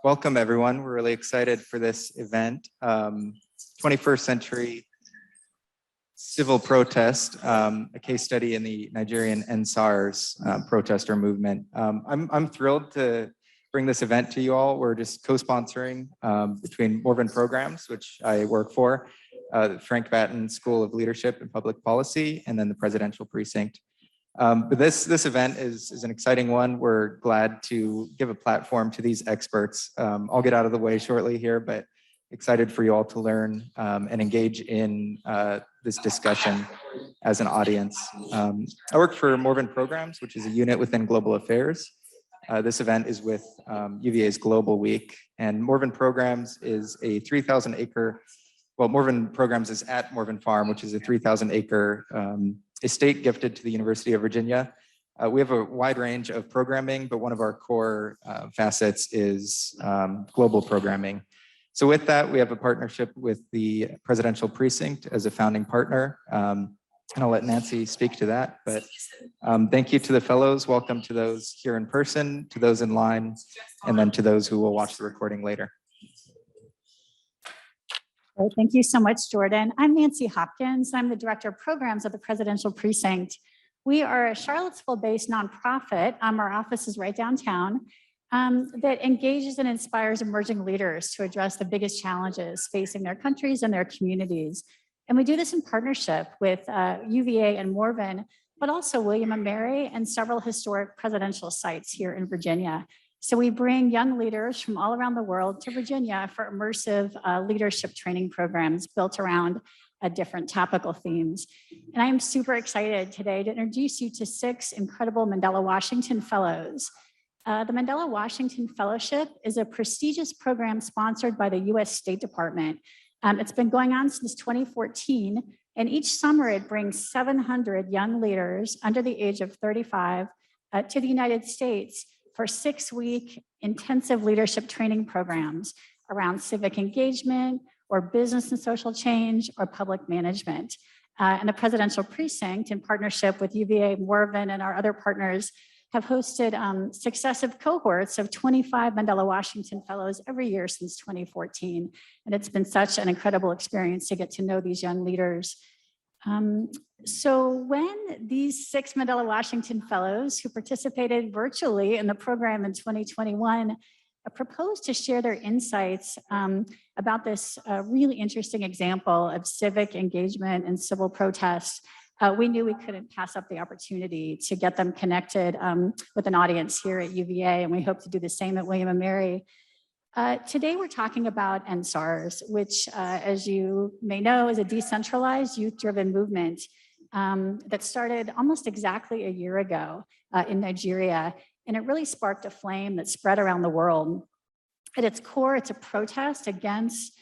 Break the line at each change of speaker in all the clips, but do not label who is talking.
Welcome, everyone. We're really excited for this event. 21st Century Civil Protest, a case study in the Nigerian NSARS protester movement. I'm thrilled to bring this event to you all. We're just co-sponsoring between Morven Programs, which I work for, the Frank Batten School of Leadership and Public Policy, and then the Presidential Precinct. But this event is an exciting one. We're glad to give a platform to these experts. I'll get out of the way shortly here, but excited for you all to learn and engage in this discussion as an audience. I work for Morven Programs, which is a unit within Global Affairs. This event is with UVA's Global Week, and Morven Programs is a 3,000 acre, well, Morven Programs is at Morven Farm, which is a 3,000 acre estate gifted to the University of Virginia. We have a wide range of programming, but one of our core facets is global programming. So with that, we have a partnership with the Presidential Precinct as a founding partner. And I'll let Nancy speak to that, but thank you to the fellows. Welcome to those here in person, to those in line, and then to those who will watch the recording later.
Great. Thank you so much, Jordan. I'm Nancy Hopkins. I'm the Director of Programs at the Presidential Precinct. We are a Charlottesville-based nonprofit. Our office is right downtown that engages and inspires emerging leaders to address the biggest challenges facing their countries and their communities. And we do this in partnership with UVA and Morven, but also William & Mary and several historic presidential sites here in Virginia. So we bring young leaders from all around the world to Virginia for immersive leadership training programs built around different topical themes. And I am super excited today to introduce you to 6 incredible Mandela Washington Fellows. The Mandela Washington Fellowship is a prestigious program sponsored by the US State Department. It's been going on since 2014, and each summer it brings 700 young leaders under the age of 35 to the United States for 6-week intensive leadership training programs around civic engagement or business and social change or public management. And the Presidential Precinct, in partnership with UVA, Morven, and our other partners, have hosted successive cohorts of 25 Mandela Washington Fellows every year since 2014. And it's been such an incredible experience to get to know these young leaders. So when these 6 Mandela Washington Fellows who participated virtually in the program in 2021 proposed to share their insights about this really interesting example of civic engagement and civil protest, we knew we couldn't pass up the opportunity to get them connected with an audience here at UVA, and we hope to do the same at William & Mary. Today, we're talking about NSARS, which, as you may know, is a decentralized youth-driven movement that started almost exactly a year ago in Nigeria, and it really sparked a flame that spread around the world. At its core, it's a protest against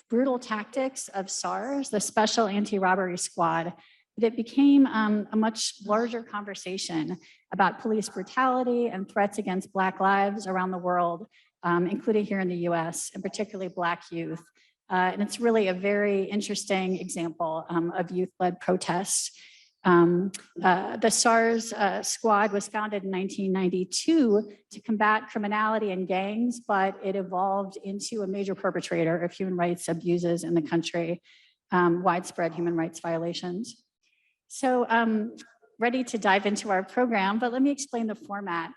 brutal tactics of SARS, the Special Anti-Robbery Squad. But it became a much larger conversation about police brutality and threats against Black lives around the world, including here in the US, and particularly Black youth. And it's really a very interesting example of youth-led protests. The SARS squad was founded in 1992 to combat criminality and gangs, but it evolved into a major perpetrator of human rights abuses in the country, widespread human rights violations. So ready to dive into our program, but let me explain the format.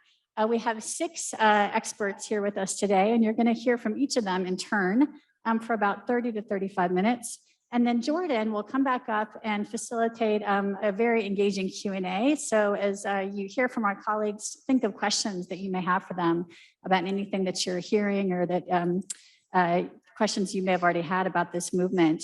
We have 6 experts here with us today, and you're going to hear from each of them in turn for about 30 to 35 minutes. And then Jordan will come back up and facilitate a very engaging Q&A. So as you hear from our colleagues, think of questions that you may have for them about anything that you're hearing or that questions you may have already had about this movement.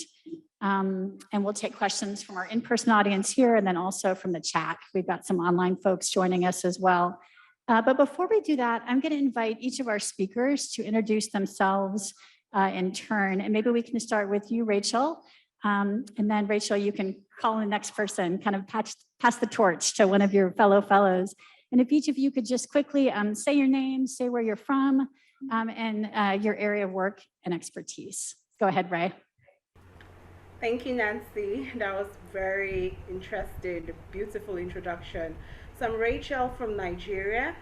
And we'll take questions from our in-person audience here and then also from the chat. We've got some online folks joining us as well. But before we do that, I'm going to invite each of our speakers to introduce themselves in turn. And maybe we can start with you, Rachel. And then Rachel, you can call on the next person, kind of pass the torch to one of your fellow fellows. And if each of you could just quickly say your name, say where you're from, and your area of work and expertise. Go ahead, Ray.
Thank you, Nancy. That was very interesting, beautiful introduction. So I'm Rachel from Nigeria.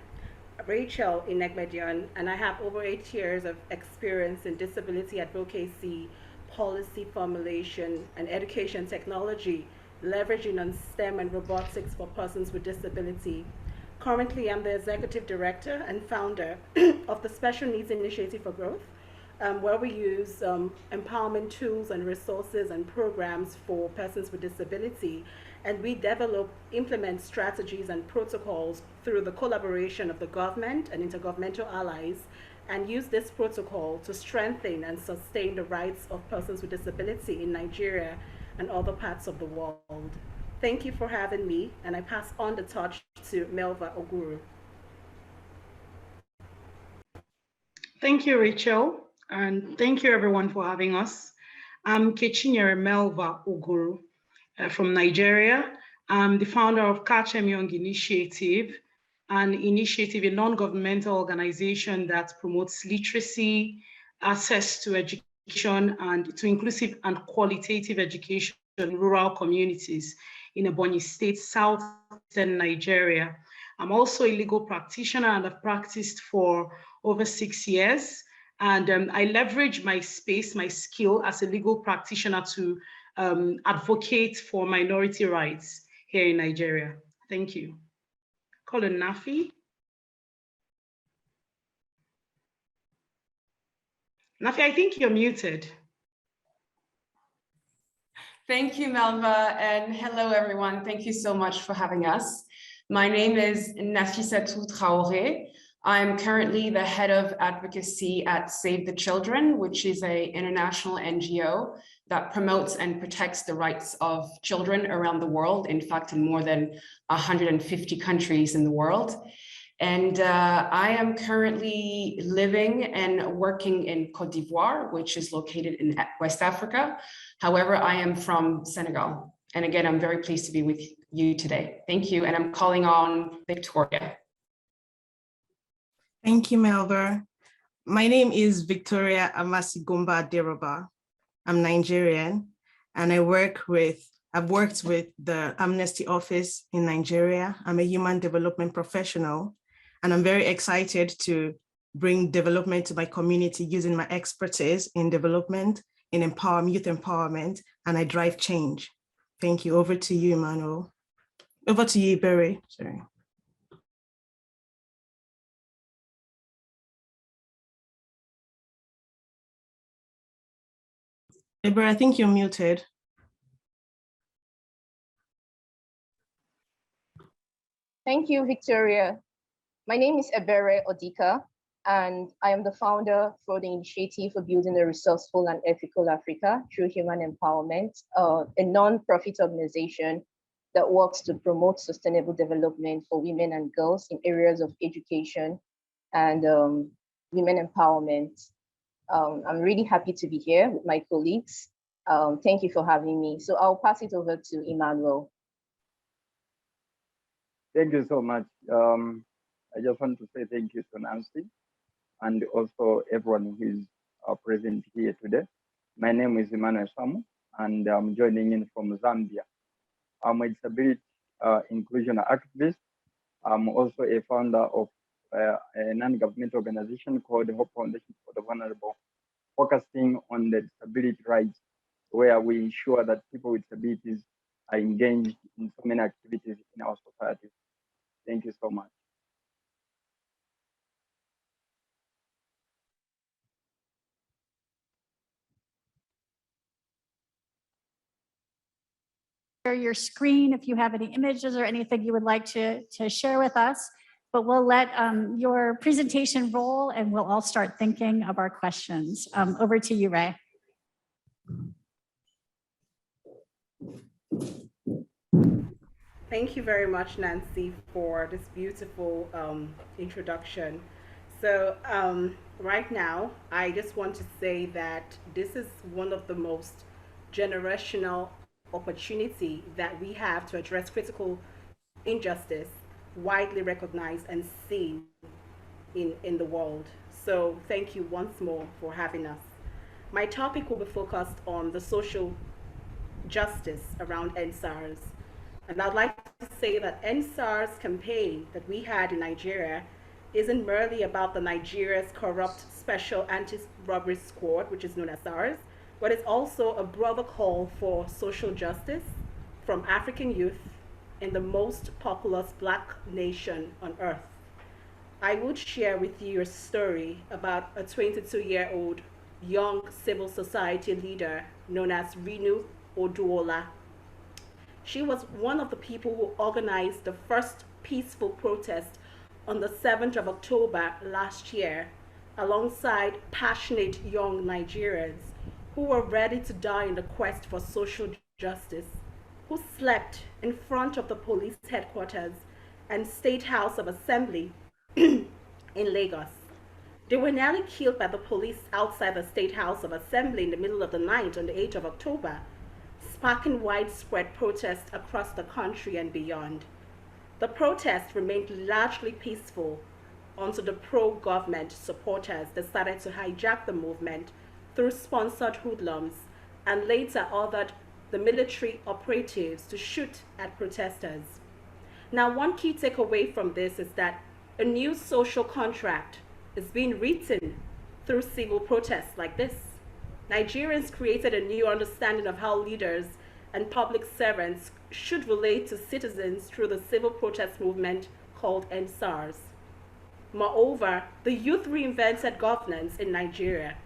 Rachel Inegbedion, and I have over 8 years of experience in disability advocacy, policy formulation, and education technology, leveraging on STEM and robotics for persons with disability. Currently, I'm the executive director and founder of the Special Needs Initiative for Growth, where we use empowerment tools and resources and programs for persons with disability. And we develop, implement strategies and protocols through the collaboration of the government and intergovernmental allies, and use this protocol to strengthen and sustain the rights of persons with disability in Nigeria and other parts of the world. Thank you for having me, and I pass on the torch to Melva Oguru.
Thank you, Rachel, and thank you everyone for having us. I'm Kechinyere Melva Oguru from Nigeria. I'm the founder of Catch Em Young Initiative, an initiative, a non-governmental organization that promotes literacy, access to education, and to inclusive and qualitative education in rural communities in Ebonyi State, southern Nigeria. I'm also a legal practitioner and I've practiced for over 6 years. And I leverage my space, my skill as a legal practitioner to advocate for minority rights here in Nigeria. Thank you. Colin Nafi. Nafi, I think you're muted.
Thank you, Melva, and hello, everyone. Thank you so much for having us. My name is Nafisatou Traoré. I'm currently the head of advocacy at Save the Children, which is an international NGO that promotes and protects the rights of children around the world, in fact, in more than 150 countries in the world. And I am currently living and working in Côte d'Ivoire, which is located in West Africa. However, I am from Senegal. And again, I'm very pleased to be with you today. Thank you. And I'm calling on Victoria.
Thank you, Melba. My name is Victoria Amasigomba Deroba. I'm Nigerian, and I've worked with the Amnesty Office in Nigeria. I'm a human development professional, and I'm very excited to bring development to my community using my expertise in development, in youth empowerment, and I drive change. Thank you. Over to you, Emmanuel. Over to you, Barry. Sorry. Barry, I think you're muted.
Thank you, Victoria. My name is Ebere Odika, and I am the founder for the Initiative for Building a Resourceful and Ethical Africa through Human Empowerment, a non-profit organization that works to promote sustainable development for women and girls in areas of education and women empowerment. I'm really happy to be here with my colleagues. Thank you for having me. So I'll pass it over to Emmanuel.
Thank you so much. I just want to say thank you to Nancy and also everyone who is present here today. My name is Emmanuel Samu, and I'm joining in from Zambia. I'm a disability inclusion activist. I'm also a founder of a non-governmental organization called the Hope Foundation for the Vulnerable, focusing on the disability rights, where we ensure that people with disabilities are engaged in so many activities in our society. Thank you so much.
Share your screen if you have any images or anything you would like to share with us, but we'll let your presentation roll and we'll all start thinking of our questions. Over to you, Ray.
Thank you very much, Nancy, for this beautiful introduction. So right now, I just want to say that this is one of the most generational opportunity that we have to address critical injustice widely recognized and seen in the world. So thank you once more for having us. My topic will be focused on the social justice around EndSARS. And I'd like to say that EndSARS campaign that we had in Nigeria isn't merely about the Nigeria's corrupt Special Anti-Robbery Squad, which is known as SARS, but it's also a broader call for social justice from African youth in the most populous Black nation on earth. I would share with you a story about a 22-year-old young civil society leader known as Renu Oduola. She was one of the people who organized the first peaceful protest on the 7th of October last year, alongside passionate young Nigerians who were ready to die in the quest for social justice, who slept in front of the police headquarters and State House of Assembly in Lagos. They were nearly killed by the police outside the State House of Assembly in the middle of the night on the 8th of October, sparking widespread protests across the country and beyond. The protests remained largely peaceful until the pro-government supporters decided to hijack the movement through sponsored hoodlums and later ordered the military operatives to shoot at protesters. Now, one key takeaway from this is that a new social contract is being written through civil protests like this. Nigerians created a new understanding of how leaders and public servants should relate to citizens through the civil protest movement called EndSARS. Moreover, the youth reinvented governance in Nigeria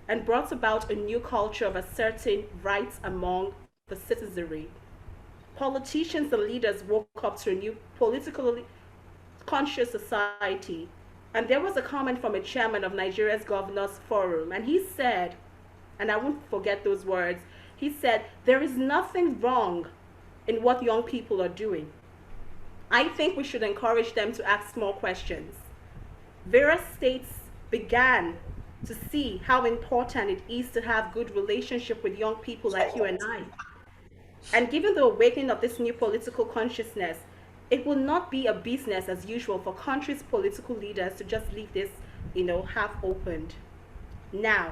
and brought about a new culture of asserting rights among the citizenry. Politicians and leaders woke up to a new politically conscious society. And there was a comment from a chairman of Nigeria's Governors Forum, and he said, and I won't forget those words, he said, there is nothing wrong in what young people are doing. I think we should encourage them to ask more questions. Various states began to see how important it is to have good relationship with young people like you and I. And given the awakening of this new political consciousness, it will not be a business as usual for countries' political leaders to just leave this, half opened. Now,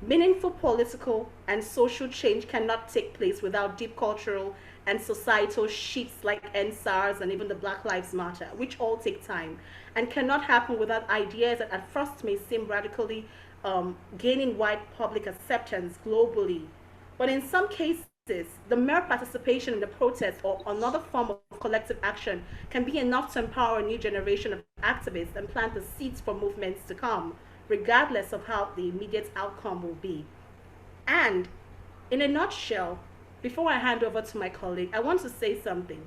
meaningful political and social change cannot take place without deep cultural and societal shifts like EndSARS and even the Black Lives Matter, which all take time and cannot happen without ideas that at first may seem radically gaining wide public acceptance globally. But in some cases, the mere participation in the protest or another form of collective action can be enough to empower a new generation of activists and plant the seeds for movements to come, regardless of how the immediate outcome will be. And in a nutshell, before I hand over to my colleague, I want to say something.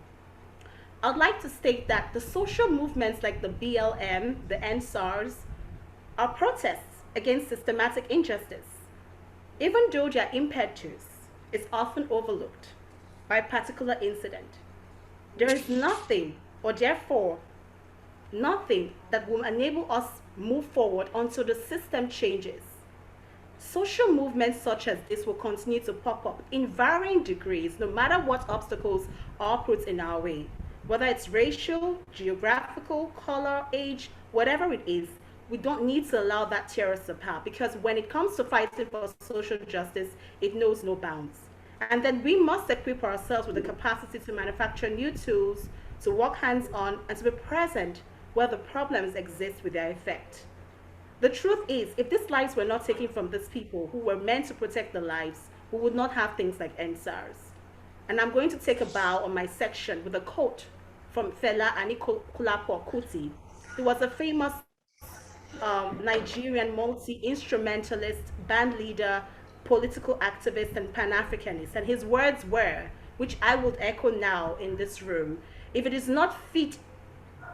I'd like to state that the social movements like the BLM, the EndSARS, are protests against systematic injustice. Even though their impetus is often overlooked by a particular incident, there is nothing, or therefore nothing, that will enable us move forward until the system changes. Social movements such as this will continue to pop up in varying degrees, no matter what obstacles are put in our way, whether it's racial, geographical, color, age, whatever it is. We don't need to allow that tear us apart, because when it comes to fighting for social justice, it knows no bounds. And then we must equip ourselves with the capacity to manufacture new tools, to work hands-on, and to be present where the problems exist with their effect. The truth is, if these lives were not taken from these people who were meant to protect the lives, we would not have things like EndSARS. And I'm going to take a bow on my section with a quote from Fela Anikulapo Kuti. He was a famous Nigerian multi-instrumentalist, band leader, political activist, and Pan-Africanist. And his words were, which I would echo now in this room: if it is not fit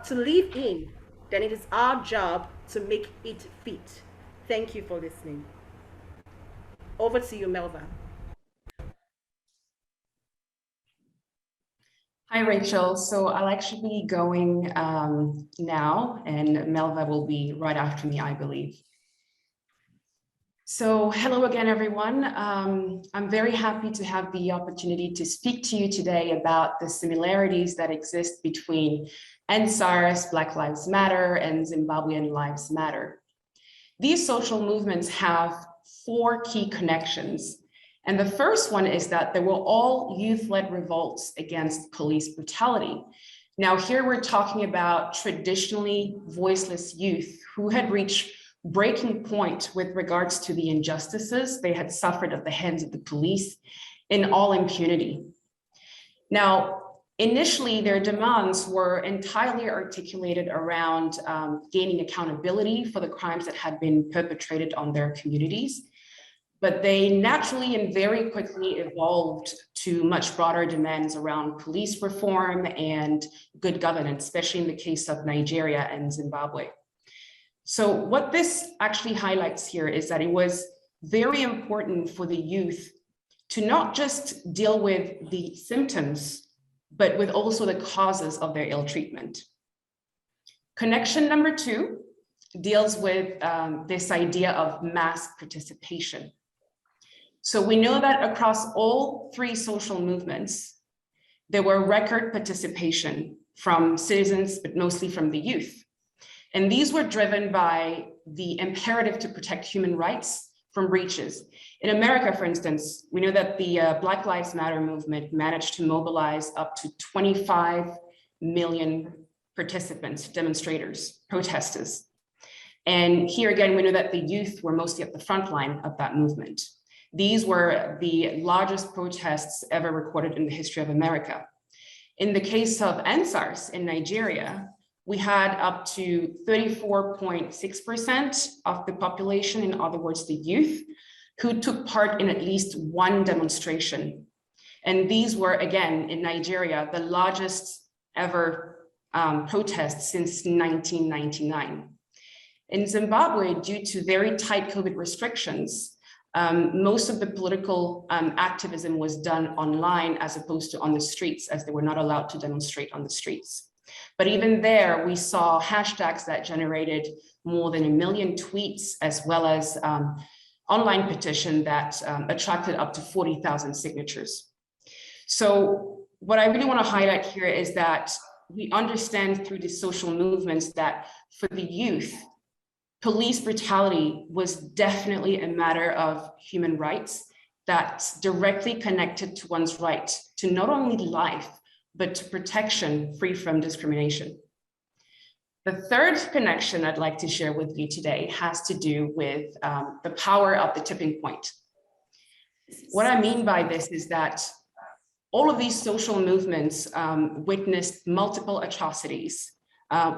to live in, then it is our job to make it fit. Thank you for listening. Over to you, Melva.
Hi, Rachel. So I'll actually be going now, and Melva will be right after me, I believe. So hello again, everyone. I'm very happy to have the opportunity to speak to you today about the similarities that exist between EndSARS, Black Lives Matter, and Zimbabwean Lives Matter. These social movements have 4 key connections. And the first one is that they were all youth-led revolts against police brutality. Now here we're talking about traditionally voiceless youth who had reached breaking point with regards to the injustices they had suffered at the hands of the police in all impunity. Now, initially, their demands were entirely articulated around gaining accountability for the crimes that had been perpetrated on their communities, but they naturally and very quickly evolved to much broader demands around police reform and good governance, especially in the case of Nigeria and Zimbabwe. So what this actually highlights here is that it was very important for the youth to not just deal with the symptoms, but with also the causes of their ill treatment. Connection number 2 deals with this idea of mass participation. So we know that across all 3 social movements, there were record participation from citizens, but mostly from the youth. And these were driven by the imperative to protect human rights from breaches. In America, for instance, we know that the Black Lives Matter movement managed to mobilize up to 25 million participants, demonstrators, protesters. And here again, we know that the youth were mostly at the front line of that movement. These were the largest protests ever recorded in the history of America. In the case of EndSARS in Nigeria, we had up to 34.6% of the population, in other words, the youth, who took part in at least one demonstration. And these were, again, in Nigeria, the largest ever protests since 1999. In Zimbabwe, due to very tight COVID restrictions, most of the political activism was done online as opposed to on the streets, as they were not allowed to demonstrate on the streets. But even there, we saw hashtags that generated more than 1 million tweets, as well as online petition that attracted up to 40,000 signatures. So what I really want to highlight here is that we understand through the social movements that for the youth, police brutality was definitely a matter of human rights that's directly connected to one's right to not only life, but to protection free from discrimination. The third connection I'd like to share with you today has to do with the power of the tipping point. What I mean by this is that all of these social movements witnessed multiple atrocities,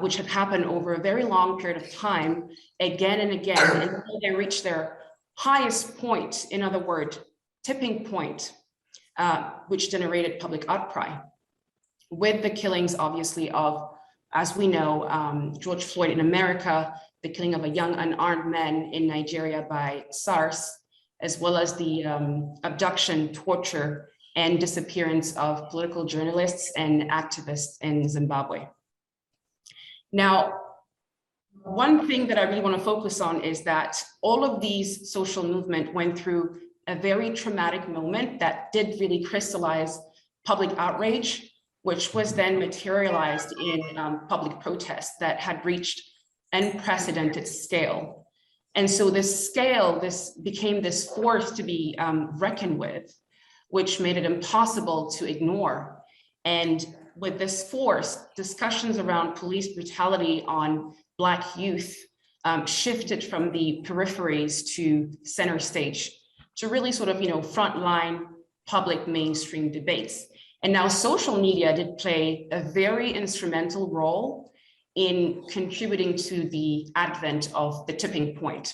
which had happened over a very long period of time, again and again, until they reached their highest point, in other words, tipping point, which generated public outcry. With the killings, obviously, of, as we know, George Floyd in America, the killing of a young unarmed man in Nigeria by SARS, as well as the abduction, torture, and disappearance of political journalists and activists in Zimbabwe. Now, one thing that I really want to focus on is that all of these social movements went through a very traumatic moment that did really crystallize public outrage, which was then materialized in public protests that had reached unprecedented scale. And so this scale, this became this force to be reckoned with, which made it impossible to ignore. And with this force, discussions around police brutality on Black youth shifted from the peripheries to center stage to really sort of, frontline public mainstream debates. And now social media did play a very instrumental role in contributing to the advent of the tipping point.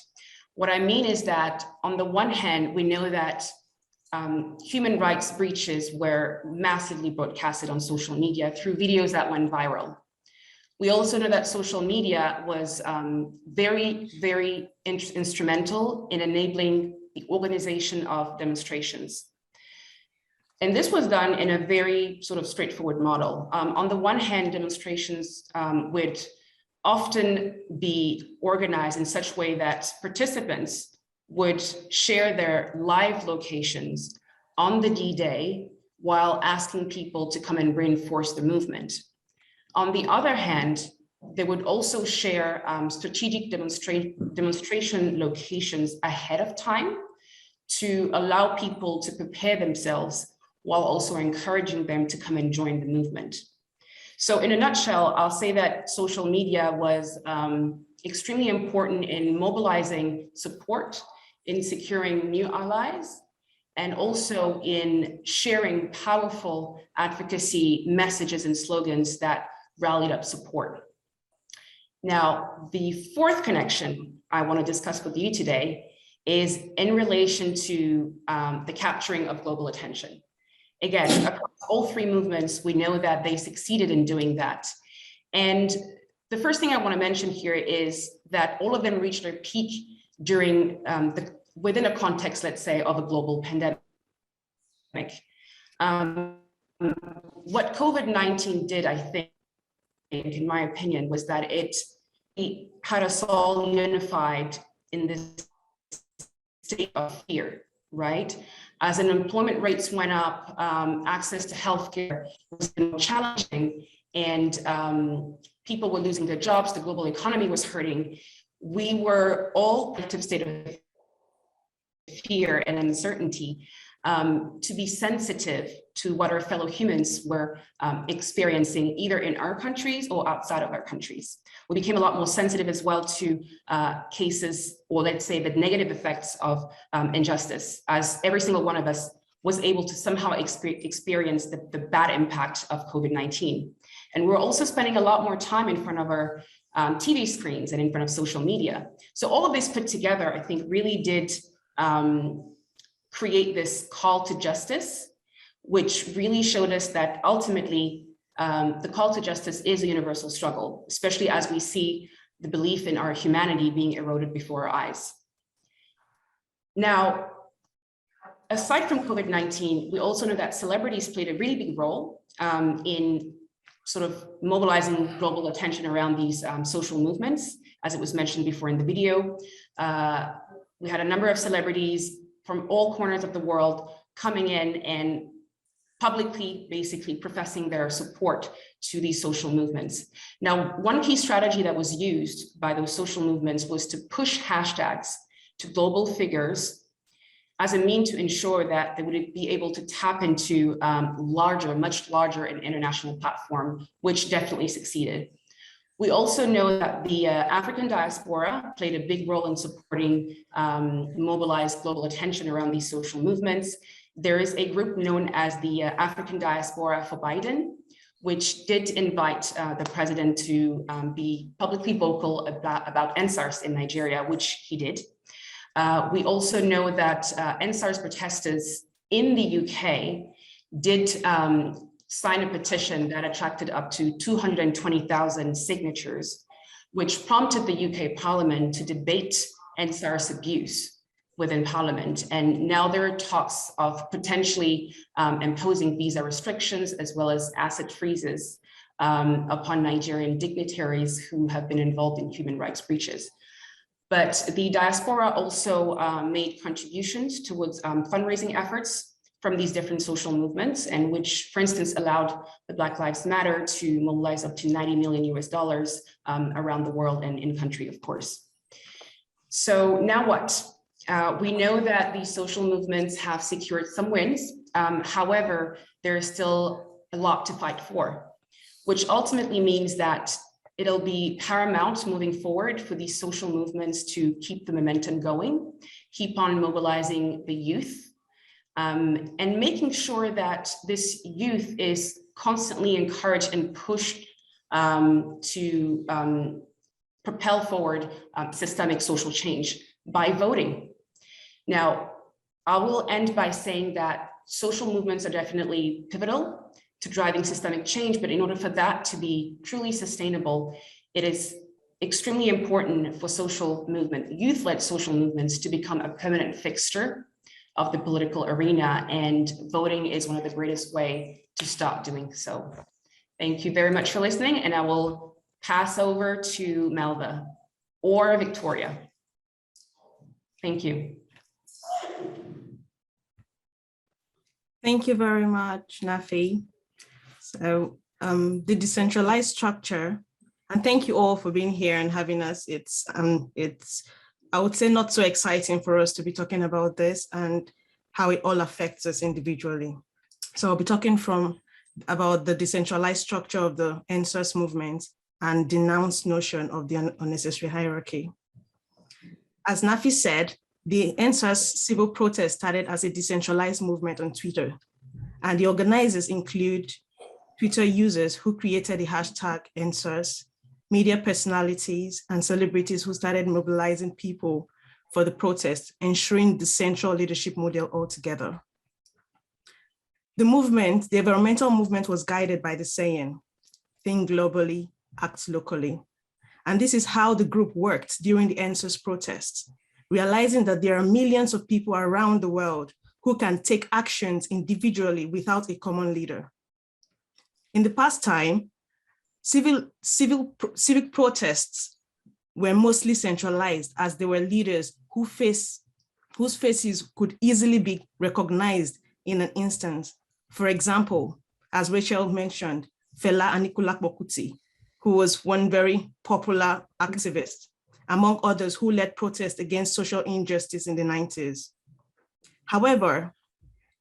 What I mean is that on the one hand, we know that human rights breaches were massively broadcasted on social media through videos that went viral. We also know that social media was very, very instrumental in enabling the organization of demonstrations. And this was done in a very sort of straightforward model. On the one hand, demonstrations would often be organized in such a way that participants would share their live locations on the D-Day while asking people to come and reinforce the movement. On the other hand, they would also share strategic demonstration locations ahead of time to allow people to prepare themselves while also encouraging them to come and join the movement. So in a nutshell, I'll say that social media was extremely important in mobilizing support, in securing new allies, and also in sharing powerful advocacy messages and slogans that rallied up support. Now, the fourth connection I want to discuss with you today is in relation to the capturing of global attention. Again, across all three movements, we know that they succeeded in doing that. And the first thing I want to mention here is that all of them reached their peak during within a context, let's say, of a global pandemic. What COVID-19 did, I think, in my opinion, was that it had us all unified in this state of fear, right? As unemployment rates went up, access to healthcare was more challenging, and people were losing their jobs, the global economy was hurting. We were all in a state of fear and uncertainty, to be sensitive to what our fellow humans were experiencing either in our countries or outside of our countries. We became a lot more sensitive as well to cases, or let's say the negative effects of injustice, as every single one of us was able to somehow experience the bad impact of COVID-19. And we're also spending a lot more time in front of our TV screens and in front of social media. So all of this put together, I think, really did create this call to justice, which really showed us that ultimately the call to justice is a universal struggle, especially as we see the belief in our humanity being eroded before our eyes. Now, aside from COVID-19, we also know that celebrities played a really big role in sort of mobilizing global attention around these social movements, as it was mentioned before in the video. We had a number of celebrities from all corners of the world coming in and publicly, basically professing their support to these social movements. Now, one key strategy that was used by those social movements was to push hashtags to global figures as a means to ensure that they would be able to tap into much larger and international platform, which definitely succeeded. We also know that the African diaspora played a big role in supporting mobilized global attention around these social movements. There is a group known as the African Diaspora for Biden, which did invite the president to be publicly vocal about NSARS in Nigeria, which he did. We also know that NSARS protesters in the UK did sign a petition that attracted up to 220,000 signatures, which prompted the UK Parliament to debate NSARS abuse within Parliament. And now there are talks of potentially imposing visa restrictions as well as asset freezes upon Nigerian dignitaries who have been involved in human rights breaches. But the diaspora also made contributions towards fundraising efforts from these different social movements, and which, for instance, allowed the Black Lives Matter to mobilize up to $90 million around the world and in country, of course. So now what? We know that these social movements have secured some wins. However, there is still a lot to fight for, which ultimately means that it'll be paramount moving forward for these social movements to keep the momentum going, keep on mobilizing the youth, and making sure that this youth is constantly encouraged and pushed to propel forward systemic social change by voting. Now, I will end by saying that social movements are definitely pivotal to driving systemic change, but in order for that to be truly sustainable, it is extremely important for social movement, youth-led social movements, to become a permanent fixture of the political arena, and voting is one of the greatest ways to start doing so. Thank you very much for listening, and I will pass over to Melva or Victoria. Thank you.
Thank you very much, Nafi. So the decentralized structure, and thank you all for being here and having us. It's I would say not so exciting for us to be talking about this and how it all affects us individually. So I'll be talking from about the decentralized structure of the EndSARS movement and denounced notion of the unnecessary hierarchy. As Nafi said, the EndSARS civil protest started as a decentralized movement on Twitter, and the organizers include Twitter users who created the hashtag EndSARS, media personalities and celebrities who started mobilizing people for the protest, ensuring the central leadership model altogether. The movement, the environmental movement, was guided by the saying, think globally, act locally. And this is how the group worked during the EndSARS protests, realizing that there are millions of people around the world who can take actions individually without a common leader. In the past time, civic protests were mostly centralized, as there were leaders whose faces could easily be recognized in an instant. For example, as Rachel mentioned, Fela Anikulapo Kuti, who was one very popular activist, among others who led protests against social injustice in the 90s. However,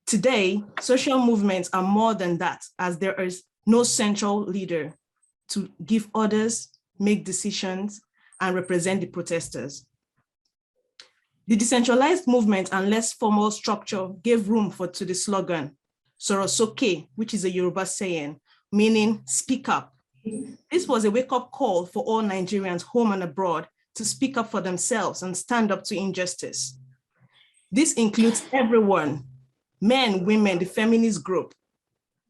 today, social movements are more than that, as there is no central leader to give orders, make decisions, and represent the protesters. The decentralized movement and less formal structure gave room to the slogan, Sorosoke, which is a Yoruba saying, meaning speak up. This was a wake-up call for all Nigerians home and abroad to speak up for themselves and stand up to injustice. This includes everyone, men, women, the feminist group,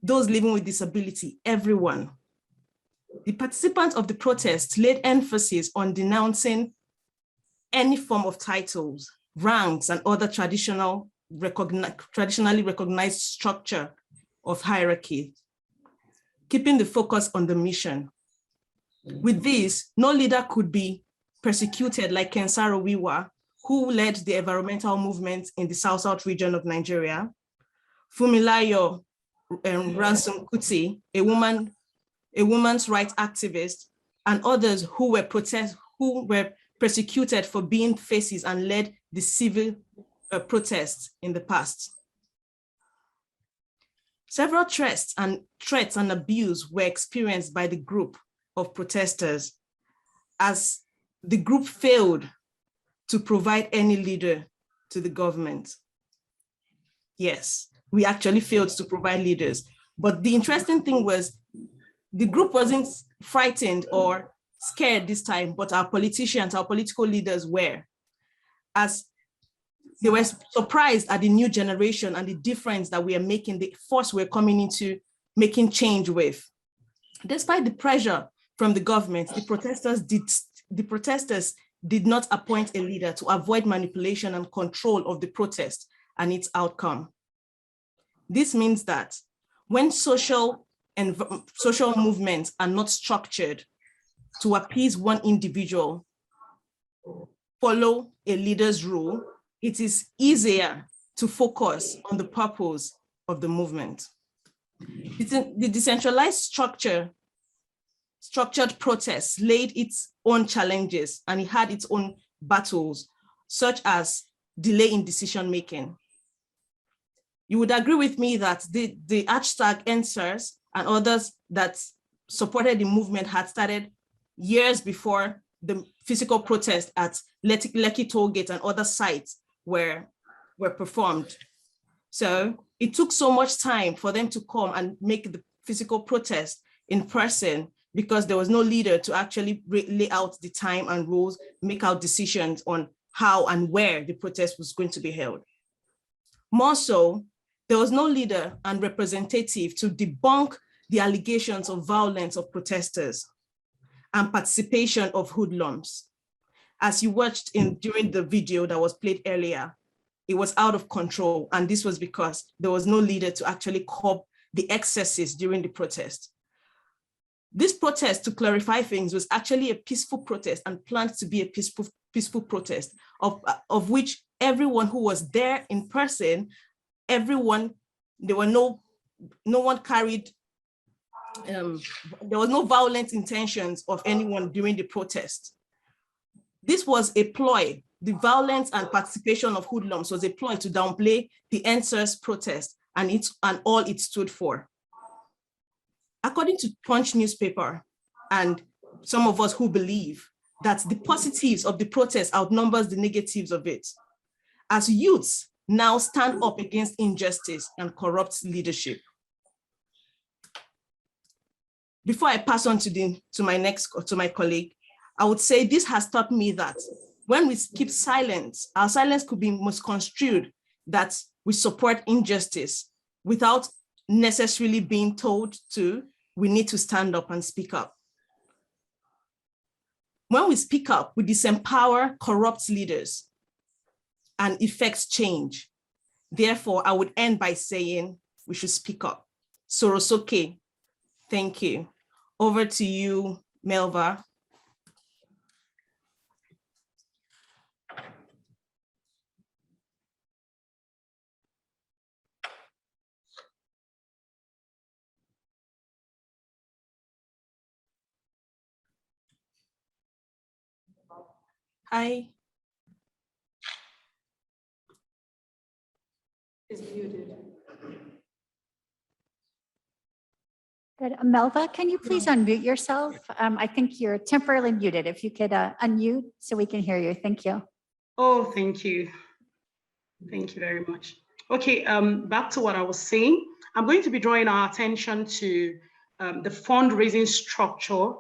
those living with disability, everyone. The participants of the protest laid emphasis on denouncing any form of titles, ranks, and other traditionally recognized structure of hierarchy, keeping the focus on the mission. With this, no leader could be persecuted like Kensaro Wiwa, who led the environmental movement in the South region of Nigeria, Fumilayo Ransom Kuti, a woman's rights activist, and others who were persecuted for being faces and led the civil protests in the past. Several threats and abuse were experienced by the group of protesters, as the group failed to provide any leader to the government. Yes, we actually failed to provide leaders. But the interesting thing was the group wasn't frightened or scared this time, but our politicians, our political leaders were, as they were surprised at the new generation and the difference that we are making, the force we're coming into making change with. Despite the pressure from the government, the protesters did not appoint a leader to avoid manipulation and control of the protest and its outcome. This means that when social movements are not structured to appease one individual, follow a leader's rule, it is easier to focus on the purpose of the movement. The decentralized structured protest laid its own challenges, and it had its own battles, such as delay in decision-making. You would agree with me that the hashtag EndSARS and others that supported the movement had started years before the physical protest at Lekki Tollgate and other sites were performed. So it took so much time for them to come and make the physical protest in person, because there was no leader to actually lay out the time and rules, make out decisions on how and where the protest was going to be held. More so, there was no leader and representative to debunk the allegations of violence of protesters and participation of hoodlums. As you watched during the video that was played earlier, it was out of control, and this was because there was no leader to actually curb the excesses during the protest. This protest, to clarify things, was actually a peaceful protest and planned to be a peaceful protest, of which everyone who was there in person, there was no violent intentions of anyone during the protest. This was a ploy. The violence and participation of hoodlums was a ploy to downplay the EndSARS protest and all it stood for. According to Punch newspaper, and some of us who believe that the positives of the protest outnumbers the negatives of it, as youths now stand up against injustice and corrupt leadership. Before I pass on to my colleague, I would say this has taught me that when we keep silent, our silence could be misconstrued that we support injustice without necessarily being told to. We need to stand up and speak up. When we speak up, we disempower corrupt leaders and effect change. Therefore, I would end by saying we should speak up. Sorosoke, thank you. Over to you, Melva. Hi.
Is muted.
Good. Melva, can you please unmute yourself? I think you're temporarily muted. If you could unmute so we can hear you. Thank you.
Oh, thank you. Thank you very much. Okay, back to what I was saying. I'm going to be drawing our attention to the fundraising structure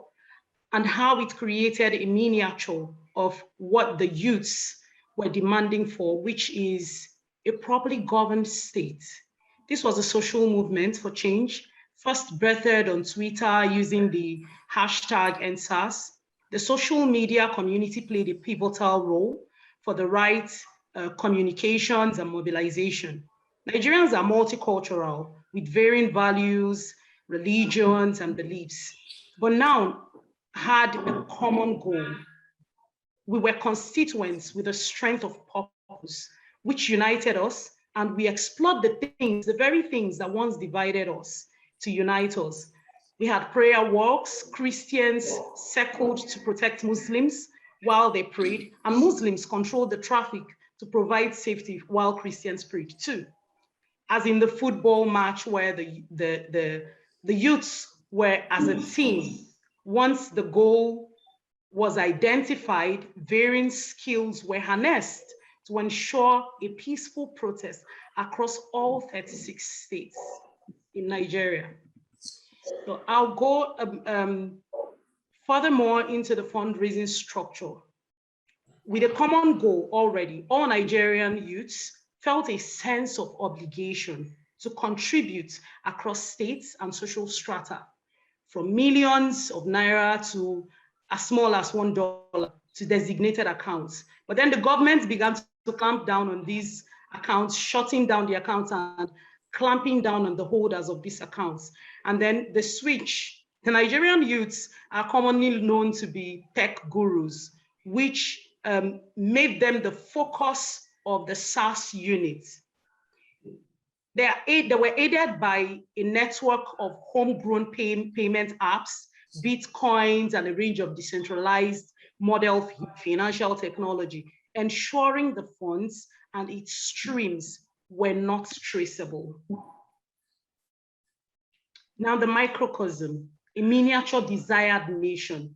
and how it created a miniature of what the youths were demanding for, which is a properly governed state. This was a social movement for change, first birthed on Twitter using the hashtag #EndSARS. The social media community played a pivotal role for the right communications and mobilization. Nigerians are multicultural with varying values, religions, and beliefs, but now had a common goal. We were constituents with a strength of purpose, which united us, and we explored the very things that once divided us to unite us. We had prayer walks, Christians circled to protect Muslims while they prayed, and Muslims controlled the traffic to provide safety while Christians prayed too. As in the football match where the youths were as a team. Once the goal was identified, varying skills were harnessed to ensure a peaceful protest across all 36 states in Nigeria. So I'll go furthermore into the fundraising structure. With a common goal already, all Nigerian youths felt a sense of obligation to contribute across states and social strata, from millions of naira to as small as $1 to designated accounts. But then the government began to clamp down on these accounts, shutting down the accounts and clamping down on the holders of these accounts. And then the switch. The Nigerian youths are commonly known to be tech gurus, which made them the focus of the SARS unit. They were aided by a network of homegrown payment apps, Bitcoins, and a range of decentralized model financial technology, ensuring the funds and its streams were not traceable. Now the microcosm, a miniature desired nation.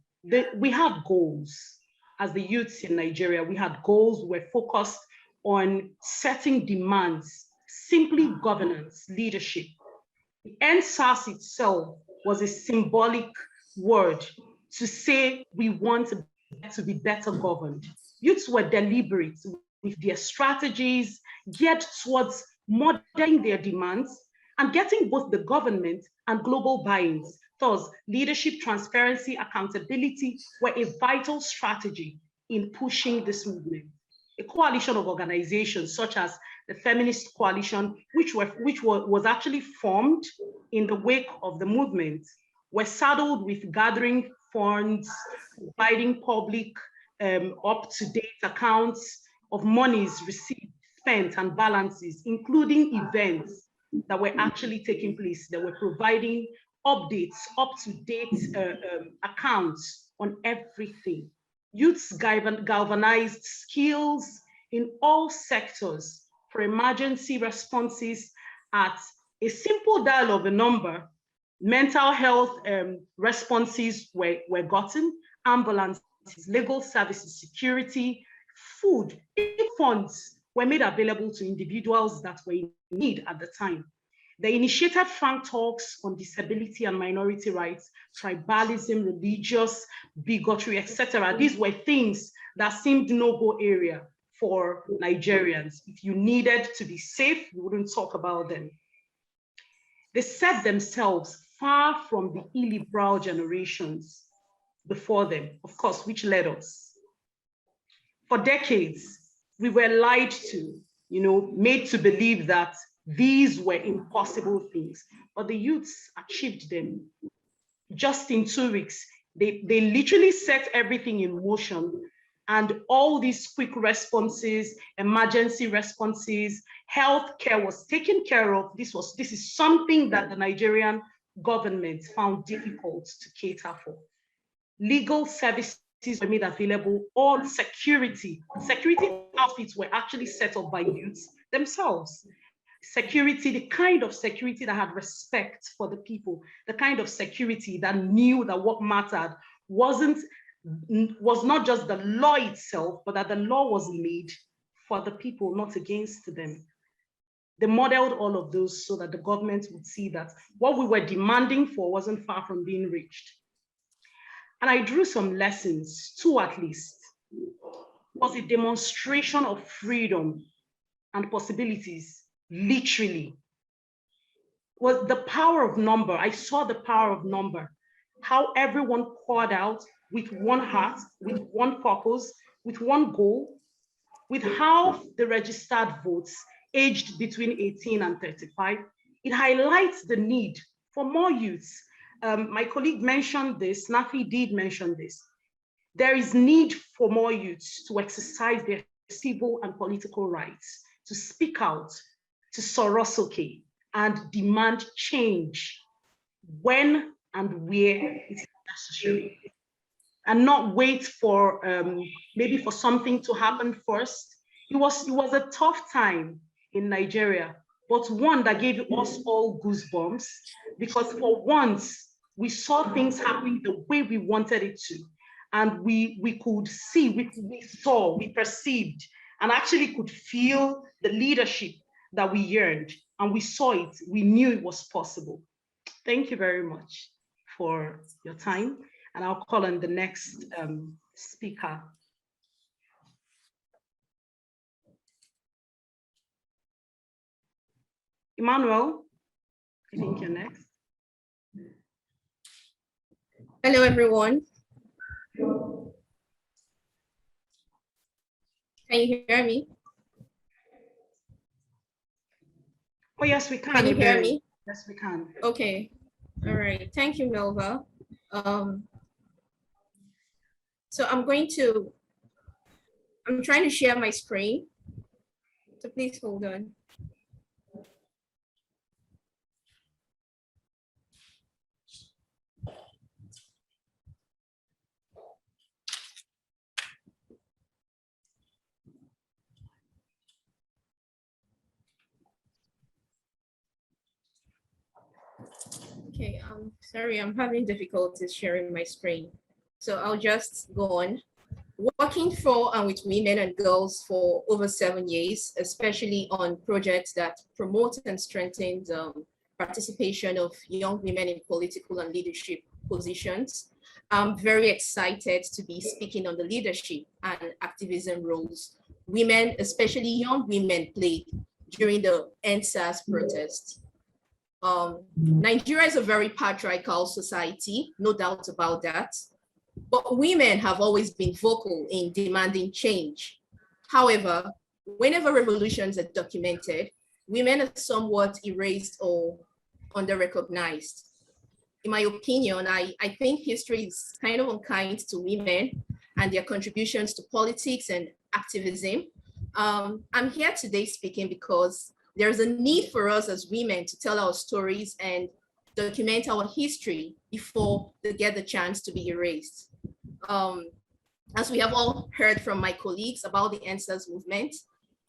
We had goals. As the youths in Nigeria, we had goals. We were focused on setting demands, simply governance, leadership. The #EndSARS itself was a symbolic word to say we want to be better governed. Youths were deliberate with their strategies geared towards modeling their demands and getting both the government and global buy-ins. Thus, leadership, transparency, accountability were a vital strategy in pushing this movement. A coalition of organizations such as the Feminist Coalition, which was actually formed in the wake of the movement, were saddled with gathering funds, providing public up-to-date accounts of monies received, spent, and balances, including events that were actually taking place. They were providing updates, up-to-date accounts on everything. Youths galvanized skills in all sectors for emergency responses at a simple dial of a number mental health responses were gotten, ambulances, legal services, security, food, funds were made available to individuals that were in need at the time. They initiated frank talks on disability and minority rights, tribalism, religious bigotry, etc. These were things that seemed no-go area for Nigerians. If you needed to be safe, you wouldn't talk about them. They set themselves far from the illiberal generations before them, of course, which led us. For decades, we were lied to, made to believe that these were impossible things, but the youths achieved them. Just in 2 weeks, they literally set everything in motion, and all these quick responses, emergency responses, healthcare was taken care of. This is something that the Nigerian government found difficult to cater for. Legal services were made available. All security outfits were actually set up by youths themselves. Security, the kind of security that had respect for the people, the kind of security that knew that what mattered was not just the law itself, but that the law was made for the people, not against them. They modeled all of those so that the government would see that what we were demanding for wasn't far from being reached. And I drew some lessons, 2 at least. It was a demonstration of freedom and possibilities, literally. Was the power of number. I saw the power of number, how everyone poured out with one heart, with one purpose, with one goal, with how the registered votes aged between 18 and 35. It highlights the need for more youths. My colleague mentioned this, Nafi did mention this. There is need for more youths to exercise their civil and political rights, to speak out, to sorosoke, and demand change when and where it is necessary. And not wait for maybe for something to happen first. It was a tough time in Nigeria, but one that gave us all goosebumps, because for once we saw things happening the way we wanted it to. And we could see, we saw, we perceived, and actually could feel the leadership that we yearned. And we saw it, we knew it was possible. Thank you very much for your time. And I'll call on the next speaker. Emmanuel, I think you're next.
Hello, everyone. Can you hear me?
Oh, yes, we can.
Can you hear me?
Yes, we can.
Okay. All right. Thank you, Melva. So I'm trying to share my screen. So please hold on. Okay, sorry, I'm having difficulties sharing my screen. So I'll just go on. Working for and with women and girls for over 7 years, especially on projects that promote and strengthen the participation of young women in political and leadership positions. I'm very excited to be speaking on the leadership and activism roles women, especially young women, played during the EndSARS protest. Nigeria is a very patriarchal society, no doubt about that. But women have always been vocal in demanding change. However, whenever revolutions are documented, women are somewhat erased or under-recognized. In my opinion, I think history is kind of unkind to women and their contributions to politics and activism. I'm here today speaking because there's a need for us as women to tell our stories and document our history before they get the chance to be erased. As we have all heard from my colleagues about the EndSARS movement,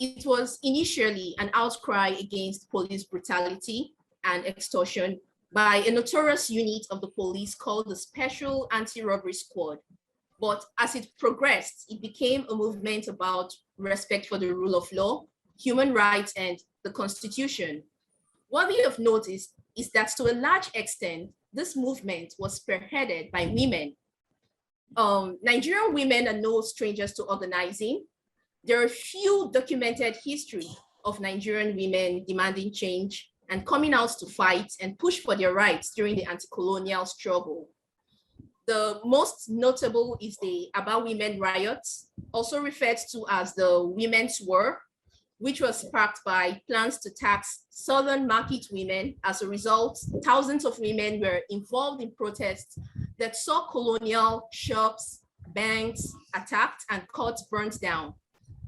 it was initially an outcry against police brutality and extortion, by a notorious unit of the police called the Special Anti-Robbery Squad. But as it progressed, it became a movement about respect for the rule of law, human rights, and the Constitution. Worthy of note is that to a large extent, this movement was spearheaded by women. Nigerian women are no strangers to organizing. There are few documented history of Nigerian women demanding change and coming out to fight and push for their rights during the anti-colonial struggle. The most notable is the Aba Women Riots, also referred to as the Women's War, which was sparked by plans to tax Southern market women. As a result, thousands of women were involved in protests that saw colonial shops, banks attacked, and courts burnt down.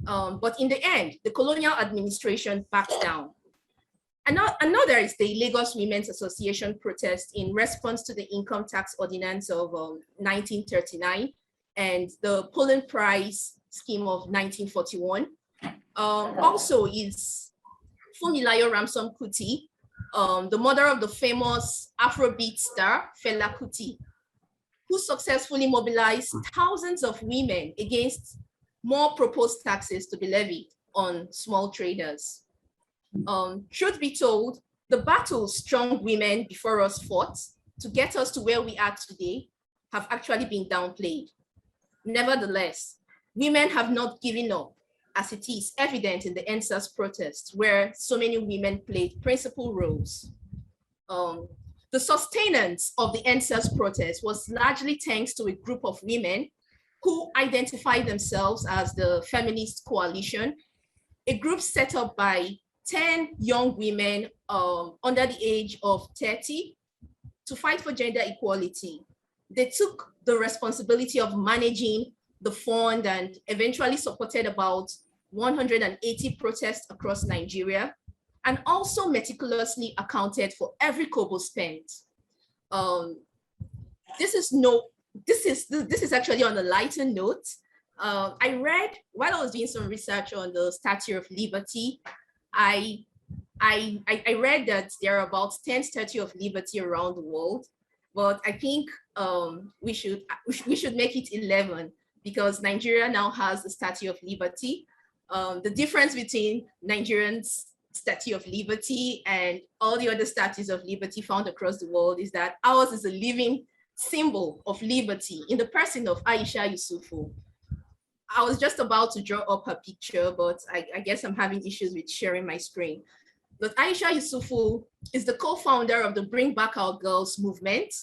But in the end, the colonial administration backed down. Another is the Lagos Women's Association protest in response to the Income Tax Ordinance of 1939 and the polling price scheme of 1941. Also is Funmilayo Ramson Kuti, the mother of the famous Afrobeat star Fela Kuti, who successfully mobilized thousands of women against more proposed taxes to be levied on small traders. Truth be told, the battles strong women before us fought to get us to where we are today have actually been downplayed. Nevertheless, women have not given up, as it is evident in the NSAS protests, where so many women played principal roles. The sustenance of the NSAS protest was largely thanks to a group of women who identified themselves as the Feminist Coalition, a group set up by 10 young women under the age of 30 to fight for gender equality. They took the responsibility of managing the fund and eventually supported about 180 protests across Nigeria, and also meticulously accounted for every kobo spent. This is actually on a lighter note. I read, while I was doing some research on the Statue of Liberty, I read that there are about 10 Statues of Liberty around the world, but I think we should make it 11 because Nigeria now has the Statue of Liberty. The difference between Nigerians' Statue of Liberty and all the other statues of liberty found across the world is that ours is a living symbol of liberty in the person of Aisha Yusufu. I was just about to draw up her picture, but I guess I'm having issues with sharing my screen. But Aisha Yusufu is the co-founder of the Bring Back Our Girls movement,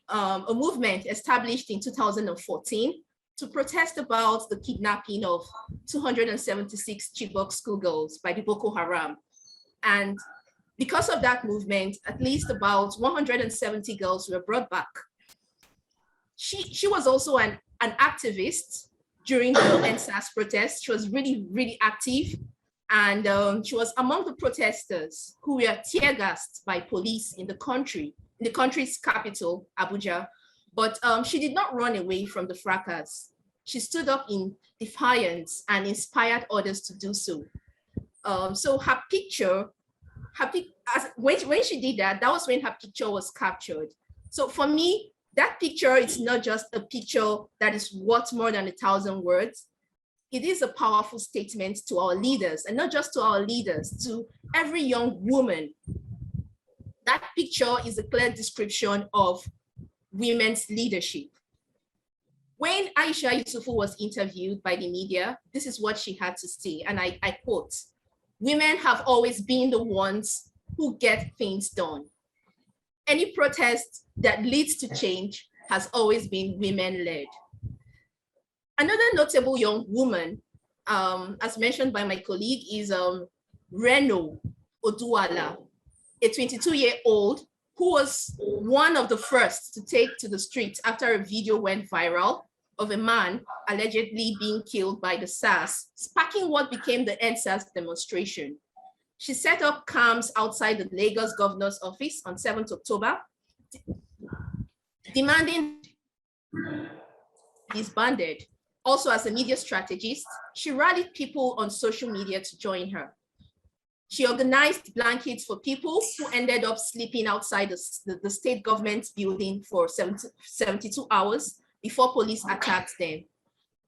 a movement established in 2014 to protest about the kidnapping of 276 Chibok schoolgirls by the Boko Haram. And because of that movement, at least about 170 girls were brought back. She was also an activist during the NSAS protest. She was really, really active. And she was among the protesters who were tear gassed by police in the country's capital, Abuja. But she did not run away from the fracas. She stood up in defiance and inspired others to do so. So her picture, when she did that, that was when her picture was captured. So for me, that picture is not just a picture that is worth more than 1,000 words. It is a powerful statement to our leaders, and not just to our leaders, to every young woman. That picture is a clear description of women's leadership. When Aisha Yusufu was interviewed by the media, this is what she had to say, and I quote, "Women have always been the ones who get things done. Any protest that leads to change has always been women-led." Another notable young woman, as mentioned by my colleague, is Renu Oduola, a 22-year-old who was one of the first to take to the streets after a video went viral of a man allegedly being killed by the SARS, sparking what became the NSAS demonstration. She set up camps outside the Lagos governor's office on 7th October, demanding disbanded. Also, as a media strategist, she rallied people on social media to join her. She organized blankets for people who ended up sleeping outside the state government building for 72 hours before police attacked them.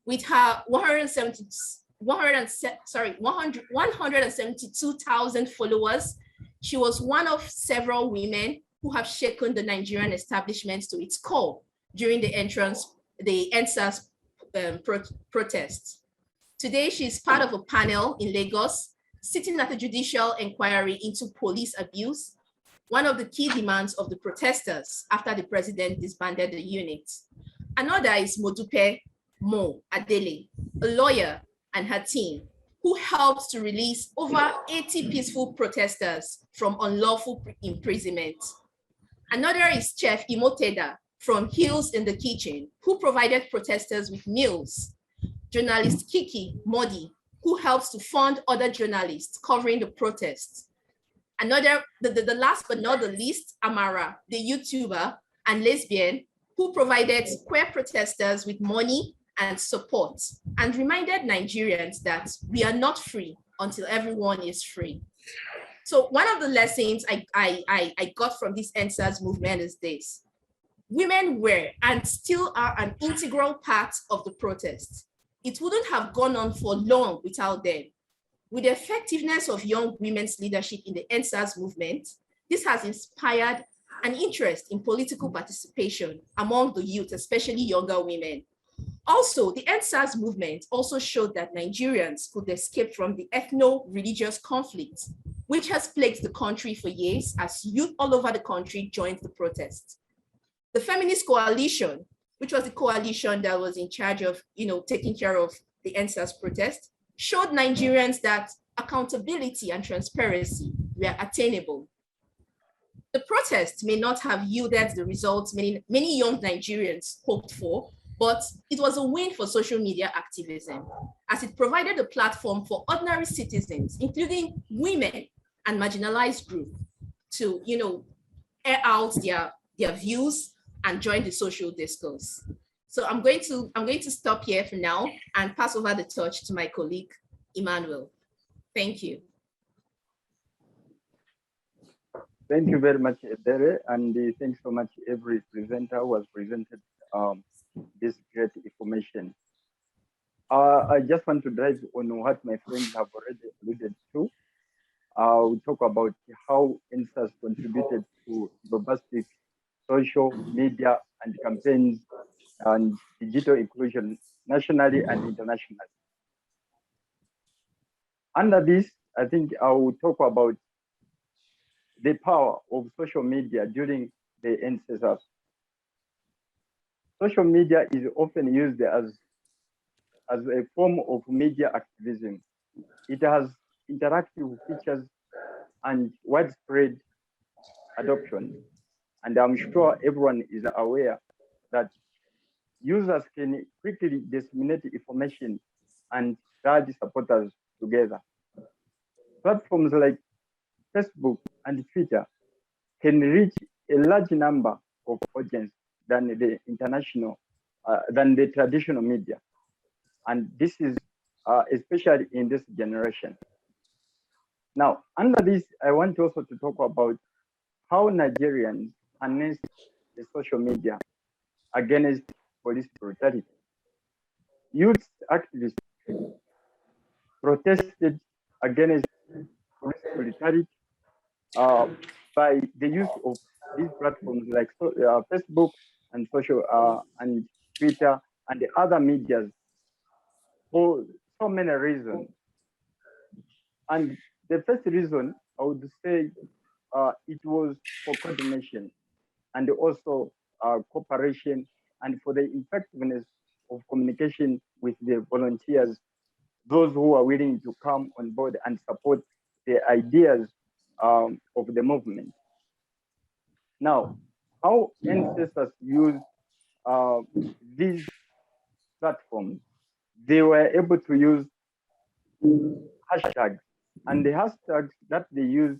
With her 172,000 followers, she was one of several women who have shaken the Nigerian establishment to its core during the EndSARS protests. Today, she's part of a panel in Lagos, sitting at a judicial inquiry into police abuse, one of the key demands of the protesters after the president disbanded the unit. Another is Modupe Mo Adele, a lawyer, and her team, who helped to release over 80 peaceful protesters from unlawful imprisonment. Another is Chef Imoteda from Hills in the Kitchen, who provided protesters with meals. Journalist Kiki Modi, who helps to fund other journalists covering the protests. Another, the last but not the least, Amara, the YouTuber and lesbian, who provided queer protesters with money and support and reminded Nigerians that we are not free until everyone is free. So one of the lessons I got from this EndSARS movement is this: women were and still are an integral part of the protests. It wouldn't have gone on for long without them. With the effectiveness of young women's leadership in the EndSARS movement, this has inspired an interest in political participation among the youth, especially younger women. Also, the EndSARS movement also showed that Nigerians could escape from the ethno-religious conflict, which has plagued the country for years as youth all over the country joined the protests. The Feminist Coalition, which was the coalition that was in charge of, taking care of the EndSARS protest, showed Nigerians that accountability and transparency were attainable. The protest may not have yielded the results many young Nigerians hoped for, but it was a win for social media activism, as it provided a platform for ordinary citizens, including women and marginalized groups, to air out their views and join the social discourse. So I'm going to stop here for now and pass over the torch to my colleague, Emmanuel. Thank you.
Thank you very much, Ebere, and thanks so much every presenter who has presented this great information. I just want to drive on what my friends have already alluded to. We talk about how EndSARS contributed to robust social media and campaigns and digital inclusion nationally and internationally. Under this, I think I will talk about the power of social media during the EndSARS. Social media is often used as a form of media activism. It has interactive features and widespread adoption. And I'm sure everyone is aware that users can quickly disseminate information and rally supporters together. Platforms like Facebook and Twitter can reach a large number of audience than the traditional media. And this is especially in this generation. Now, under this, I want also to talk about how Nigerians harness the social media against police brutality. Youth activists protested against police brutality by the use of these platforms like Facebook and social and Twitter and the other medias for so many reasons. And the first reason I would say it was for coordination and also cooperation and for the effectiveness of communication with the volunteers, those who are willing to come on board and support the ideas of the movement. Now, how ancestors use these platforms, they were able to use hashtags, and the hashtags that they use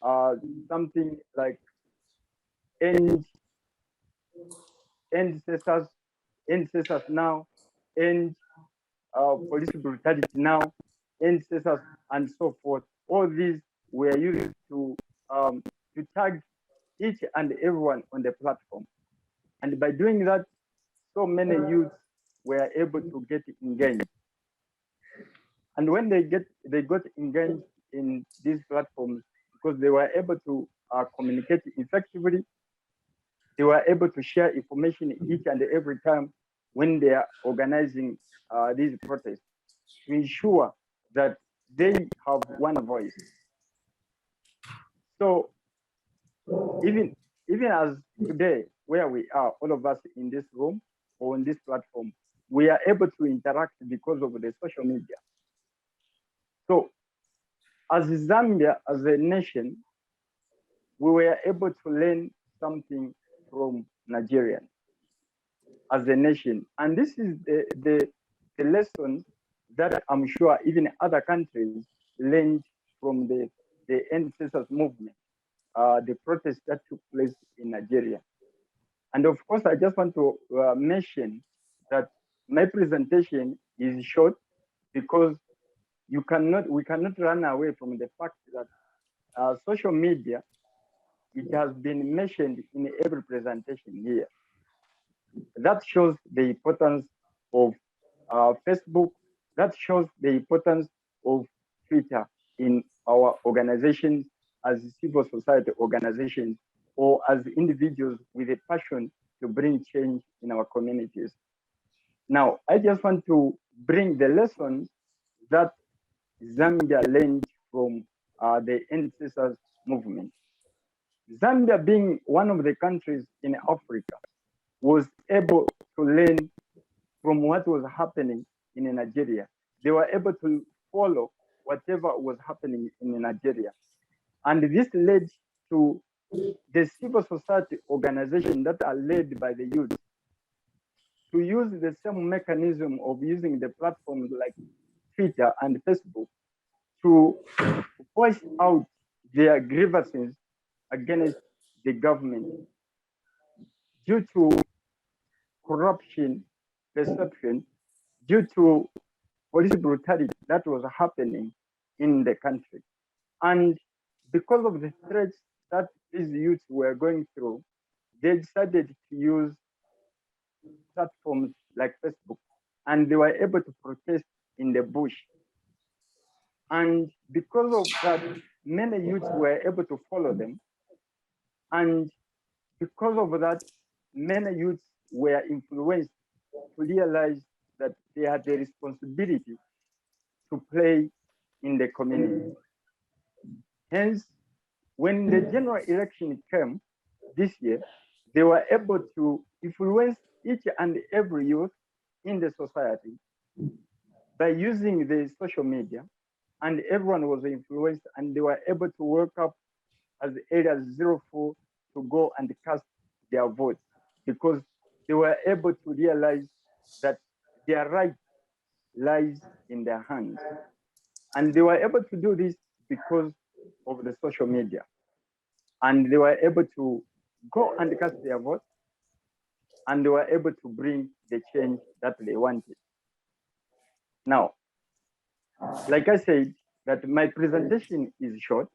are something like ancestors now, end police brutality now, ancestors, and so forth. All these were used to tag each and everyone on the platform. And by doing that, so many youths were able to get engaged. And when they got engaged in these platforms, because they were able to communicate effectively, they were able to share information each and every time when they are organizing these protests to ensure that they have one voice. So even as today, where we are, all of us in this room or on this platform, we are able to interact because of the social media. So as Zambia, as a nation, we were able to learn something from Nigerians as a nation. And this is the lesson that I'm sure even other countries learned from the ancestors movement, the protests that took place in Nigeria. And of course, I just want to mention that my presentation is short because we cannot run away from the fact that social media, it has been mentioned in every presentation here. That shows the importance of Facebook. That shows the importance of Twitter in our organizations as civil society organizations or as individuals with a passion to bring change in our communities. Now, I just want to bring the lessons that Zambia learned from the ancestors movement. Zambia, being one of the countries in Africa, was able to learn from what was happening in Nigeria. They were able to follow whatever was happening in Nigeria. And this led to the civil society organizations that are led by the youth to use the same mechanism of using the platforms like Twitter and Facebook to voice out their grievances against the government due to corruption, perception, due to police brutality that was happening in the country. And because of the threats that these youths were going through, they decided to use platforms like Facebook, and they were able to protest in the bush. And because of that, many youths were able to follow them. And because of that, many youths were influenced to realize that they had the responsibility to play in the community. Hence, when the general election came this year, they were able to influence each and every youth in the society by using the social media, and everyone was influenced, and they were able to work up as early as 04 to go and cast their votes because they were able to realize that their right lies in their hands. And they were able to do this because of the social media. And they were able to go and cast their vote, and they were able to bring the change that they wanted. Now, like I said, that my presentation is short.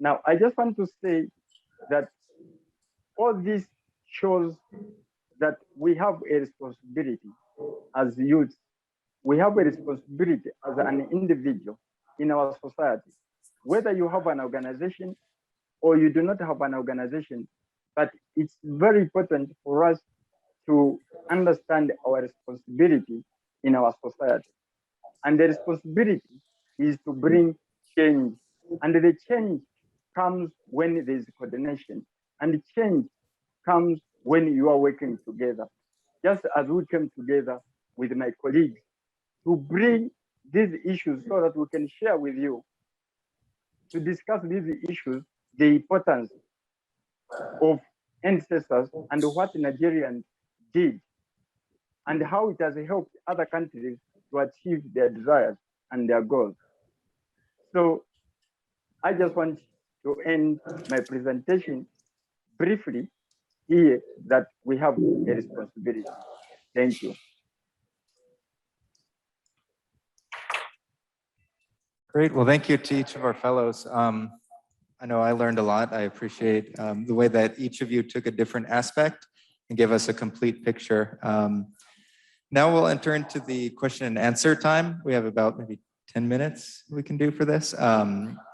Now, I just want to say that all this shows that we have a responsibility as youth. We have a responsibility as an individual in our society, whether you have an organization or you do not have an organization, but it's very important for us to understand our responsibility in our society. And the responsibility is to bring change. And the change comes when there's coordination. And the change comes when you are working together. Just as we came together with my colleagues to bring these issues so that we can share with you, to discuss these issues, the importance of ancestors and what Nigerians did and how it has helped other countries to achieve their desires and their goals. So I just want to end my presentation briefly here that we have a responsibility. Thank you.
Great. Well, thank you to each of our fellows. I know I learned a lot. I appreciate the way that each of you took a different aspect and gave us a complete picture. Now we'll enter into the question and answer time. We have about maybe 10 minutes we can do for this.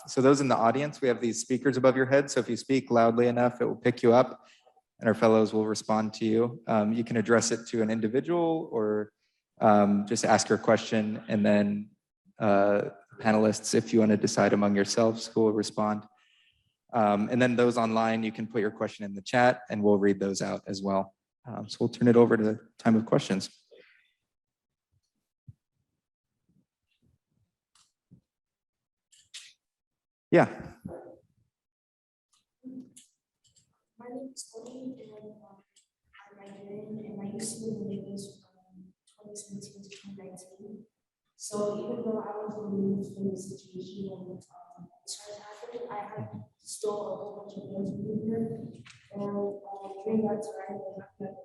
So those in the audience, we have these speakers above your head. So if you speak loudly enough, it will pick you up and our fellows will respond to you. You can address it to an individual or just ask your question, and then panelists, if you want to decide among yourselves who will respond. And then those online, you can put your question in the chat and we'll read those out as well. So we'll turn it over to the time of questions. Yeah.
My name is Tony, and I'm Nigerian, and I used to live in Lagos from 2017 to 2019. So even though I was removed from the situation and started happening, I had still a whole bunch of friends living here. And during that time, they had that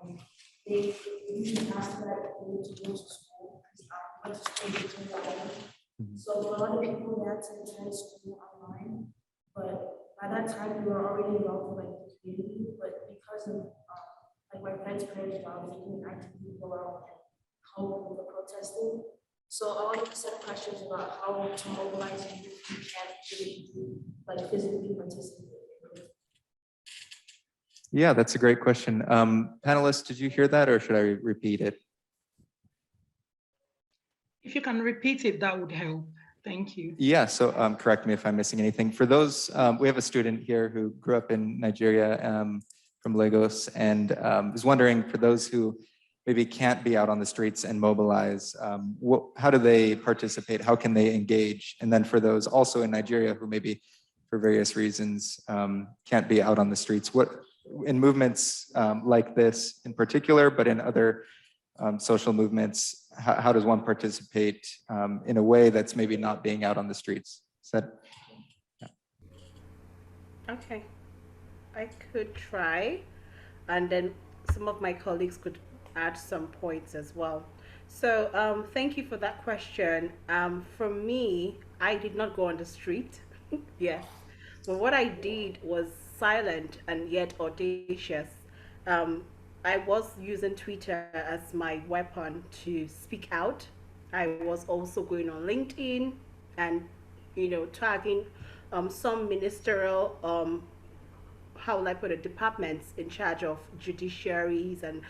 and they usually asked that I need to go to school because I went to school in 2011. So a lot of people had to attend school online, but by that time we were already involved in like the community. But because of like my friends' jobs, we didn't actively go out and help with the protesting. So I wanted to set questions about how to mobilize youth who can't really do, like physically participate.
Yeah, that's a great question. Panelists, did you hear that or should I repeat it?
If you can repeat it, that would help. Thank you.
Yeah, so correct me if I'm missing anything. For those, we have a student here who grew up in Nigeria from Lagos and is wondering, for those who maybe can't be out on the streets and mobilize, how do they participate? How can they engage? And then for those also in Nigeria who maybe for various reasons can't be out on the streets, what in movements like this in particular, but in other social movements, how does one participate in a way that's maybe not being out on the streets? Is that? Yeah.
Okay, I could try, and then some of my colleagues could add some points as well. So thank you for that question. For me, I did not go on the street. Yes, but what I did was silent and yet audacious. I was using Twitter as my weapon to speak out. I was also going on LinkedIn and, tagging some ministerial, how will I put it, departments in charge of judiciaries and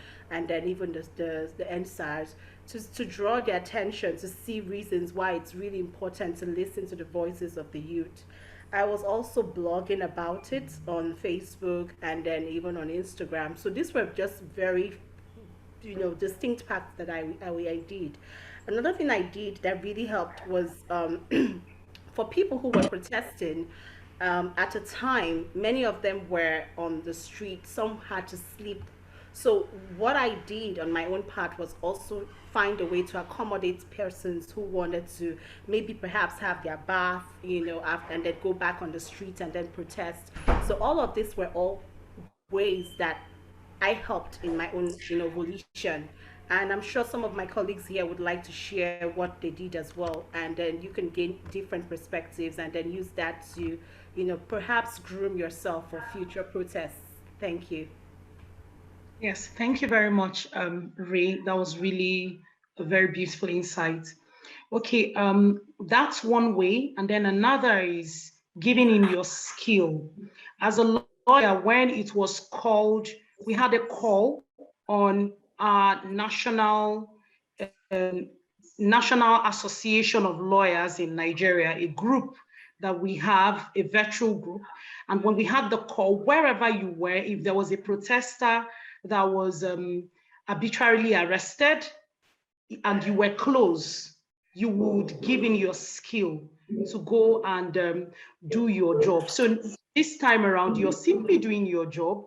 then even the NSARS to draw their attention to see reasons why it's really important to listen to the voices of the youth. I was also blogging about it on Facebook and then even on Instagram. So these were just very, distinct paths that I did. Another thing I did that really helped was for people who were protesting at a time, many of them were on the street, some had to sleep. So what I did on my own part was also find a way to accommodate persons who wanted to maybe perhaps have their bath, and then go back on the street and then protest. So all of these were all ways that I helped in my own, volition. And I'm sure some of my colleagues here would like to share what they did as well. And then you can gain different perspectives and then use that to, perhaps groom yourself for future protests. Thank you.
Yes, thank you very much, Ray. That was really a very beautiful insight. Okay, that's one way. And then another is giving in your skill. As a lawyer, when it was called, we had a call on our National Association of Lawyers in Nigeria, a group that we have, a virtual group. And when we had the call, wherever you were, if there was a protester that was arbitrarily arrested and you were close, you would give in your skill to go and do your job. So this time around, you're simply doing your job,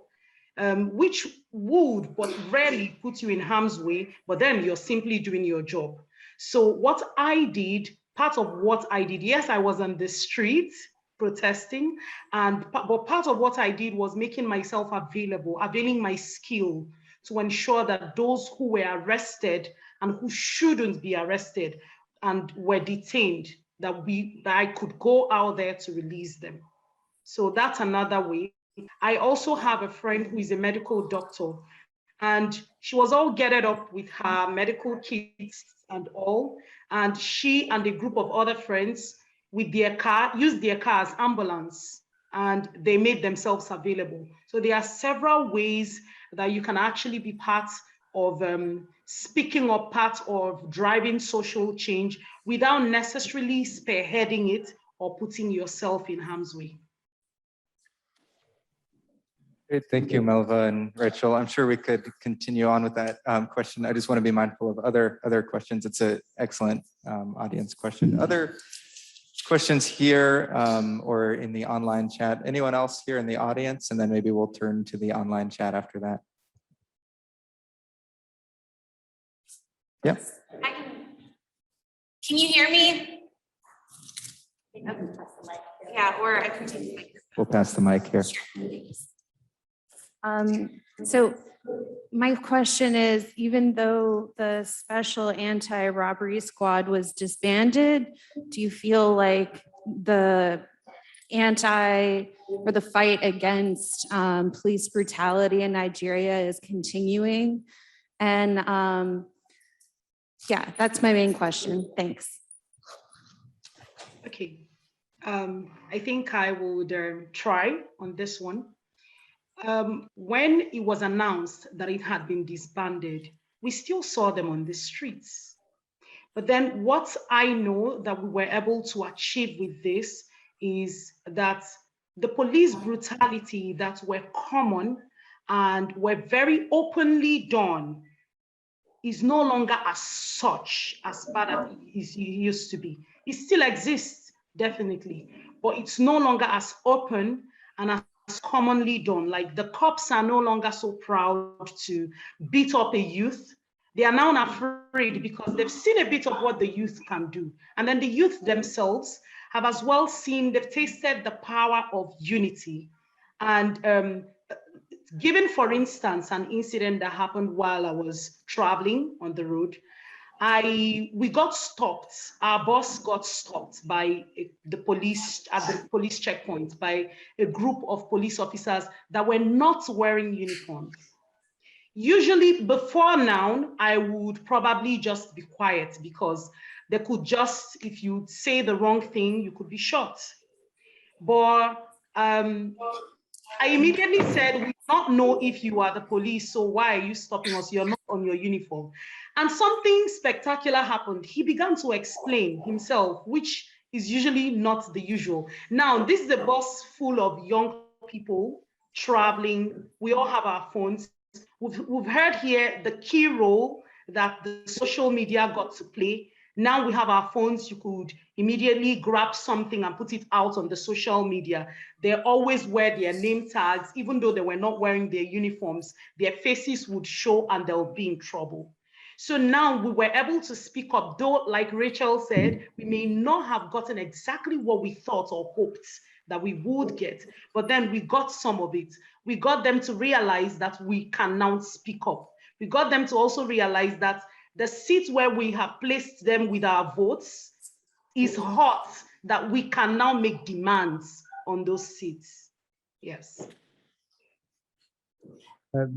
which would but rarely put you in harm's way, but then you're simply doing your job. So what I did, part of what I did, yes, I was on the street protesting, but part of what I did was making myself available, availing my skill to ensure that those who were arrested and who shouldn't be arrested, and were detained, that I could go out there to release them. So that's another way. I also have a friend who is a medical doctor, and she was all geared up with her medical kits and all. And she and a group of other friends with their car, used their car as ambulance, and they made themselves available. So there are several ways that you can actually be part of speaking up, part of driving social change without necessarily spearheading it or putting yourself in harm's way.
Great, thank you, Melva and Rachel. I'm sure we could continue on with that question. I just want to be mindful of other questions. It's an excellent audience question. Other questions here or in the online chat? Anyone else here in the audience? And then maybe we'll turn to the online chat after that. Yeah.
Can you hear me? Yeah, or I can take the mic.
We'll pass the mic here.
So my question is, even though the special anti-robbery squad was disbanded, do you feel like the fight against police brutality in Nigeria is continuing? And yeah, that's my main question. Thanks.
Okay, I think I would try on this one. When it was announced that it had been disbanded, we still saw them on the streets. But then what I know that we were able to achieve with this is that the police brutality that were common and were very openly done is no longer as such as bad as it used to be. It still exists, definitely, but it's no longer as open and as commonly done. Like the cops are no longer so proud to beat up a youth. They are now afraid because they've seen a bit of what the youth can do. And then the youth themselves have as well seen, they've tasted the power of unity. And given, for instance, an incident that happened while I was traveling on the road, we got stopped. Our bus got stopped by the police at the police checkpoint by a group of police officers that were not wearing uniforms. Usually before now, I would probably just be quiet because they could just, if you say the wrong thing, you could be shot. But I immediately said, we do not know if you are the police, so why are you stopping us? You're not on your uniform. And something spectacular happened. He began to explain himself, which is usually not the usual. Now, this is a bus full of young people traveling. We all have our phones. We've heard here the key role that the social media got to play. Now we have our phones. You could immediately grab something and put it out on the social media. They always wear their name tags, even though they were not wearing their uniforms, their faces would show and they'll be in trouble. So now we were able to speak up, though, like Rachel said, we may not have gotten exactly what we thought or hoped that we would get, but then we got some of it. We got them to realize that we can now speak up. We got them to also realize that the seats where we have placed them with our votes is hot, that we can now make demands on those seats. Yes.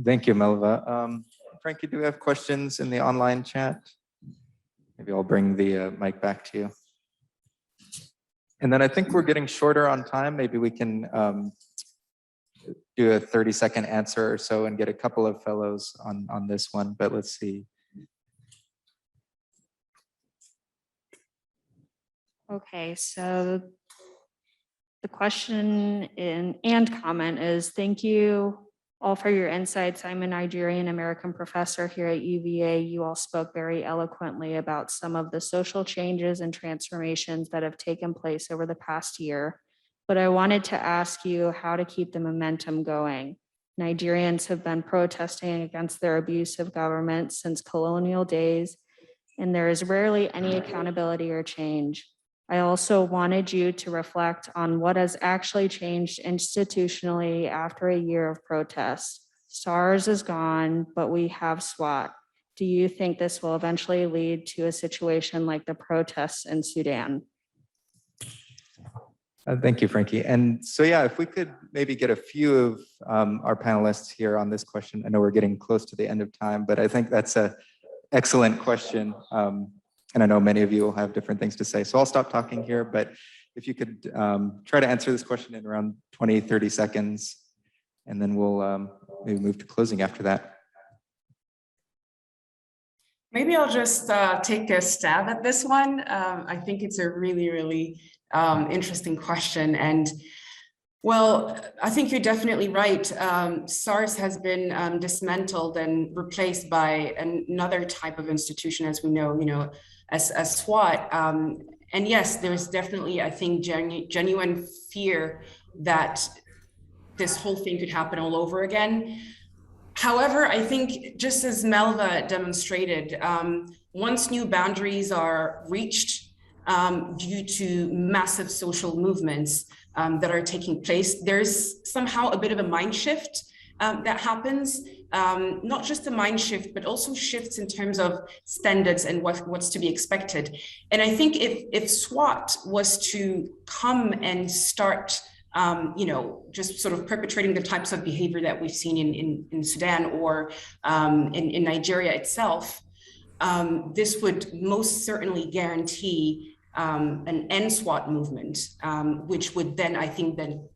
Thank you, Melva. Frankie, do we have questions in the online chat? Maybe I'll bring the mic back to you. And then I think we're getting shorter on time. Maybe we can do a 30-second answer or so and get a couple of fellows on this one, but let's see.
Okay, so the question and comment is, thank you all for your insights. I'm a Nigerian American professor here at UVA. You all spoke very eloquently about some of the social changes and transformations that have taken place over the past year. But I wanted to ask you how to keep the momentum going. Nigerians have been protesting against their abusive government since colonial days, and there is rarely any accountability or change. I also wanted you to reflect on what has actually changed institutionally after a year of protests. SARS is gone, but we have SWAT. do you think this will eventually lead to a situation like the protests in Sudan?
Thank you, Frankie. And so, yeah, if we could maybe get a few of our panelists here on this question. I know we're getting close to the end of time, but I think that's an excellent question. And I know many of you will have different things to say. So I'll stop talking here, but if you could try to answer this question in around 20, 30 seconds, and then we'll maybe move to closing after that.
Maybe I'll just take a stab at this one. I think it's a really interesting question. And well, I think you're definitely right. SARS has been dismantled and replaced by another type of institution, as we know, as SWAT. And yes, there's definitely, I think, genuine fear that this whole thing could happen all over again. However, I think just as Melva demonstrated, once new boundaries are reached due to massive social movements that are taking place, there's somehow a bit of a mind shift that happens. Not just a mind shift, but also shifts in terms of standards and what's to be expected. And I think if SWAT was to come and start just sort of perpetrating the types of behavior that we've seen in Sudan or in Nigeria itself, this would most certainly guarantee an end SWAT movement, which would then, I think, then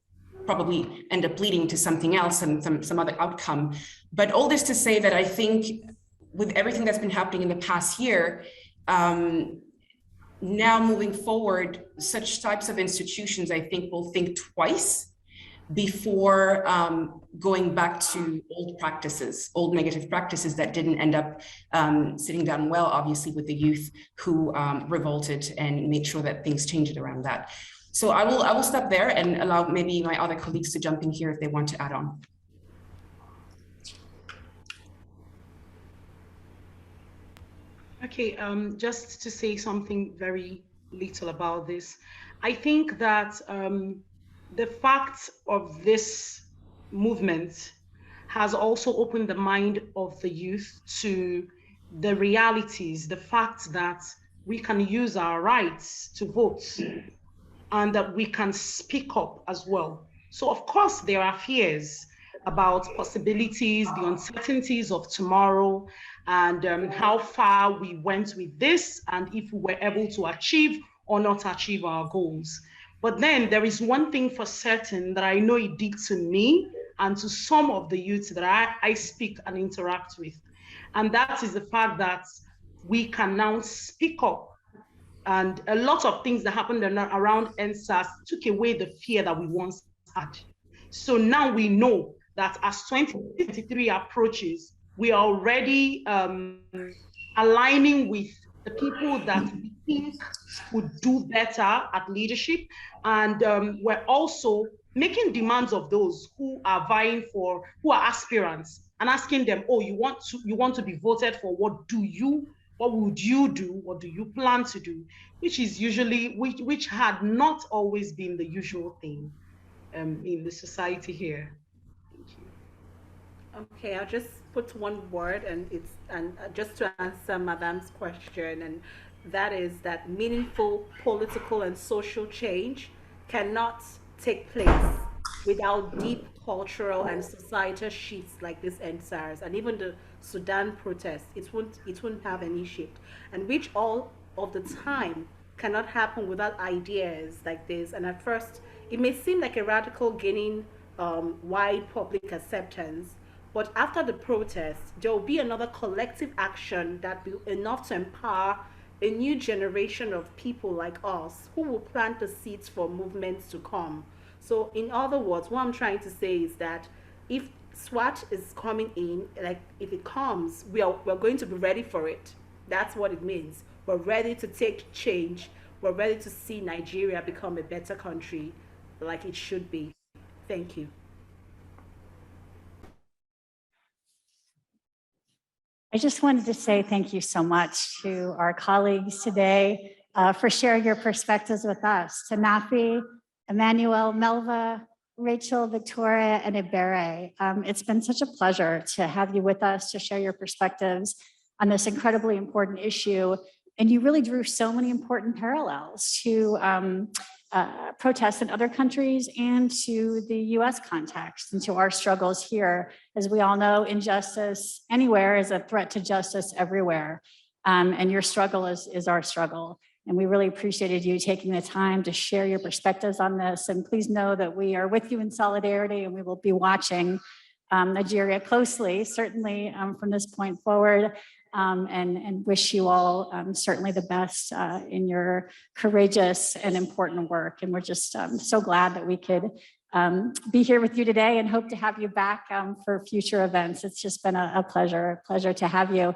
probably end up leading to something else and some other outcome. But all this to say that I think with everything that's been happening in the past year, now moving forward, such types of institutions, I think, will think twice before going back to old practices, old negative practices that didn't end up sitting down well, obviously, with the youth who revolted and made sure that things changed around that. So I will stop there and allow maybe my other colleagues to jump in here if they want to add on.
Okay, just to say something very little about this. I think that the fact of this movement has also opened the mind of the youth to the realities, the fact that we can use our rights to vote and that we can speak up as well. So of course there are fears about possibilities, the uncertainties of tomorrow, and how far we went with this, and if we were able to achieve or not achieve our goals. But then there is one thing for certain that I know it did to me and to some of the youths that I speak and interact with. And that is the fact that we can now speak up. And a lot of things that happened around NSAS took away the fear that we once had. So now we know that as 2023 approaches, we are already aligning with the people that we think would do better at leadership. And we're also making demands of those who are vying for, who are aspirants, and asking them, oh, you want to be voted for, what would you do? What do you plan to do? Which is usually, which had not always been the usual thing in the society here. Thank you.
Okay, I'll just put one word, and just to answer Madame's question, and that is that meaningful political and social change cannot take place without deep cultural and societal shifts like this NSARS and even the Sudan protests. It won't have any shift, and which all of the time cannot happen without ideas like this. And at first, it may seem like a radical gaining wide public acceptance, but after the protest, there will be another collective action that will be enough to empower a new generation of people like us who will plant the seeds for movements to come. So in other words, what I'm trying to say is that if SWAT is coming in, like if it comes, we're going to be ready for it. That's what it means. We're ready to take change. We're ready to see Nigeria become a better country like it should be. Thank you.
I just wanted to say thank you so much to our colleagues today for sharing your perspectives with us. To Nafi, Emmanuel, Melva, Rachel, Victoria, and Ibere. It's been such a pleasure to have you with us to share your perspectives. on this incredibly important issue. And you really drew so many important parallels to protests in other countries and to the US context and to our struggles here. As we all know, injustice anywhere is a threat to justice everywhere. And your struggle is our struggle. And we really appreciated you taking the time to share your perspectives on this. And please know that we are with you in solidarity, and we will be watching Nigeria closely, certainly from this point forward, and wish you all certainly the best in your courageous and important work. And we're just so glad that we could be here with you today, and hope to have you back for future events. It's just been a pleasure to have you.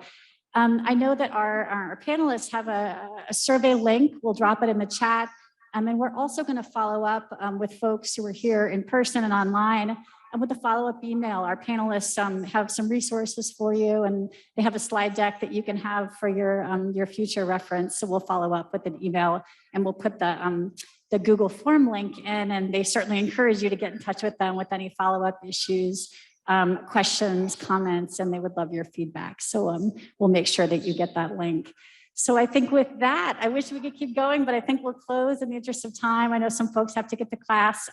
I know that our panelists have a survey link. We'll drop it in the chat. And we're also going to follow up with folks who are here in person and online, and with a follow-up email. Our panelists have some resources for you, and they have a slide deck that you can have for your future reference. So we'll follow up with an email, and we'll put the Google form link in, and they certainly encourage you to get in touch with them with any follow-up issues, questions, comments, and they would love your feedback. So we'll make sure that you get that link. So I think with that, I wish we could keep going, but I think we'll close in the interest of time. I know some folks have to get to class.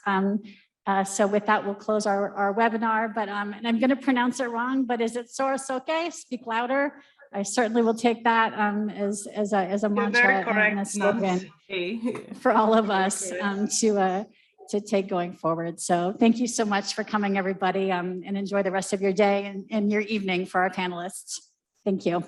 So with that, we'll close our webinar, but and I'm gonna pronounce it wrong, but is it Sorosoke? Speak louder. I certainly will take that as a mantra and a slogan for all of us to take going forward. So thank you so much for coming, everybody, and enjoy the rest of your day and your evening for our panelists. Thank you.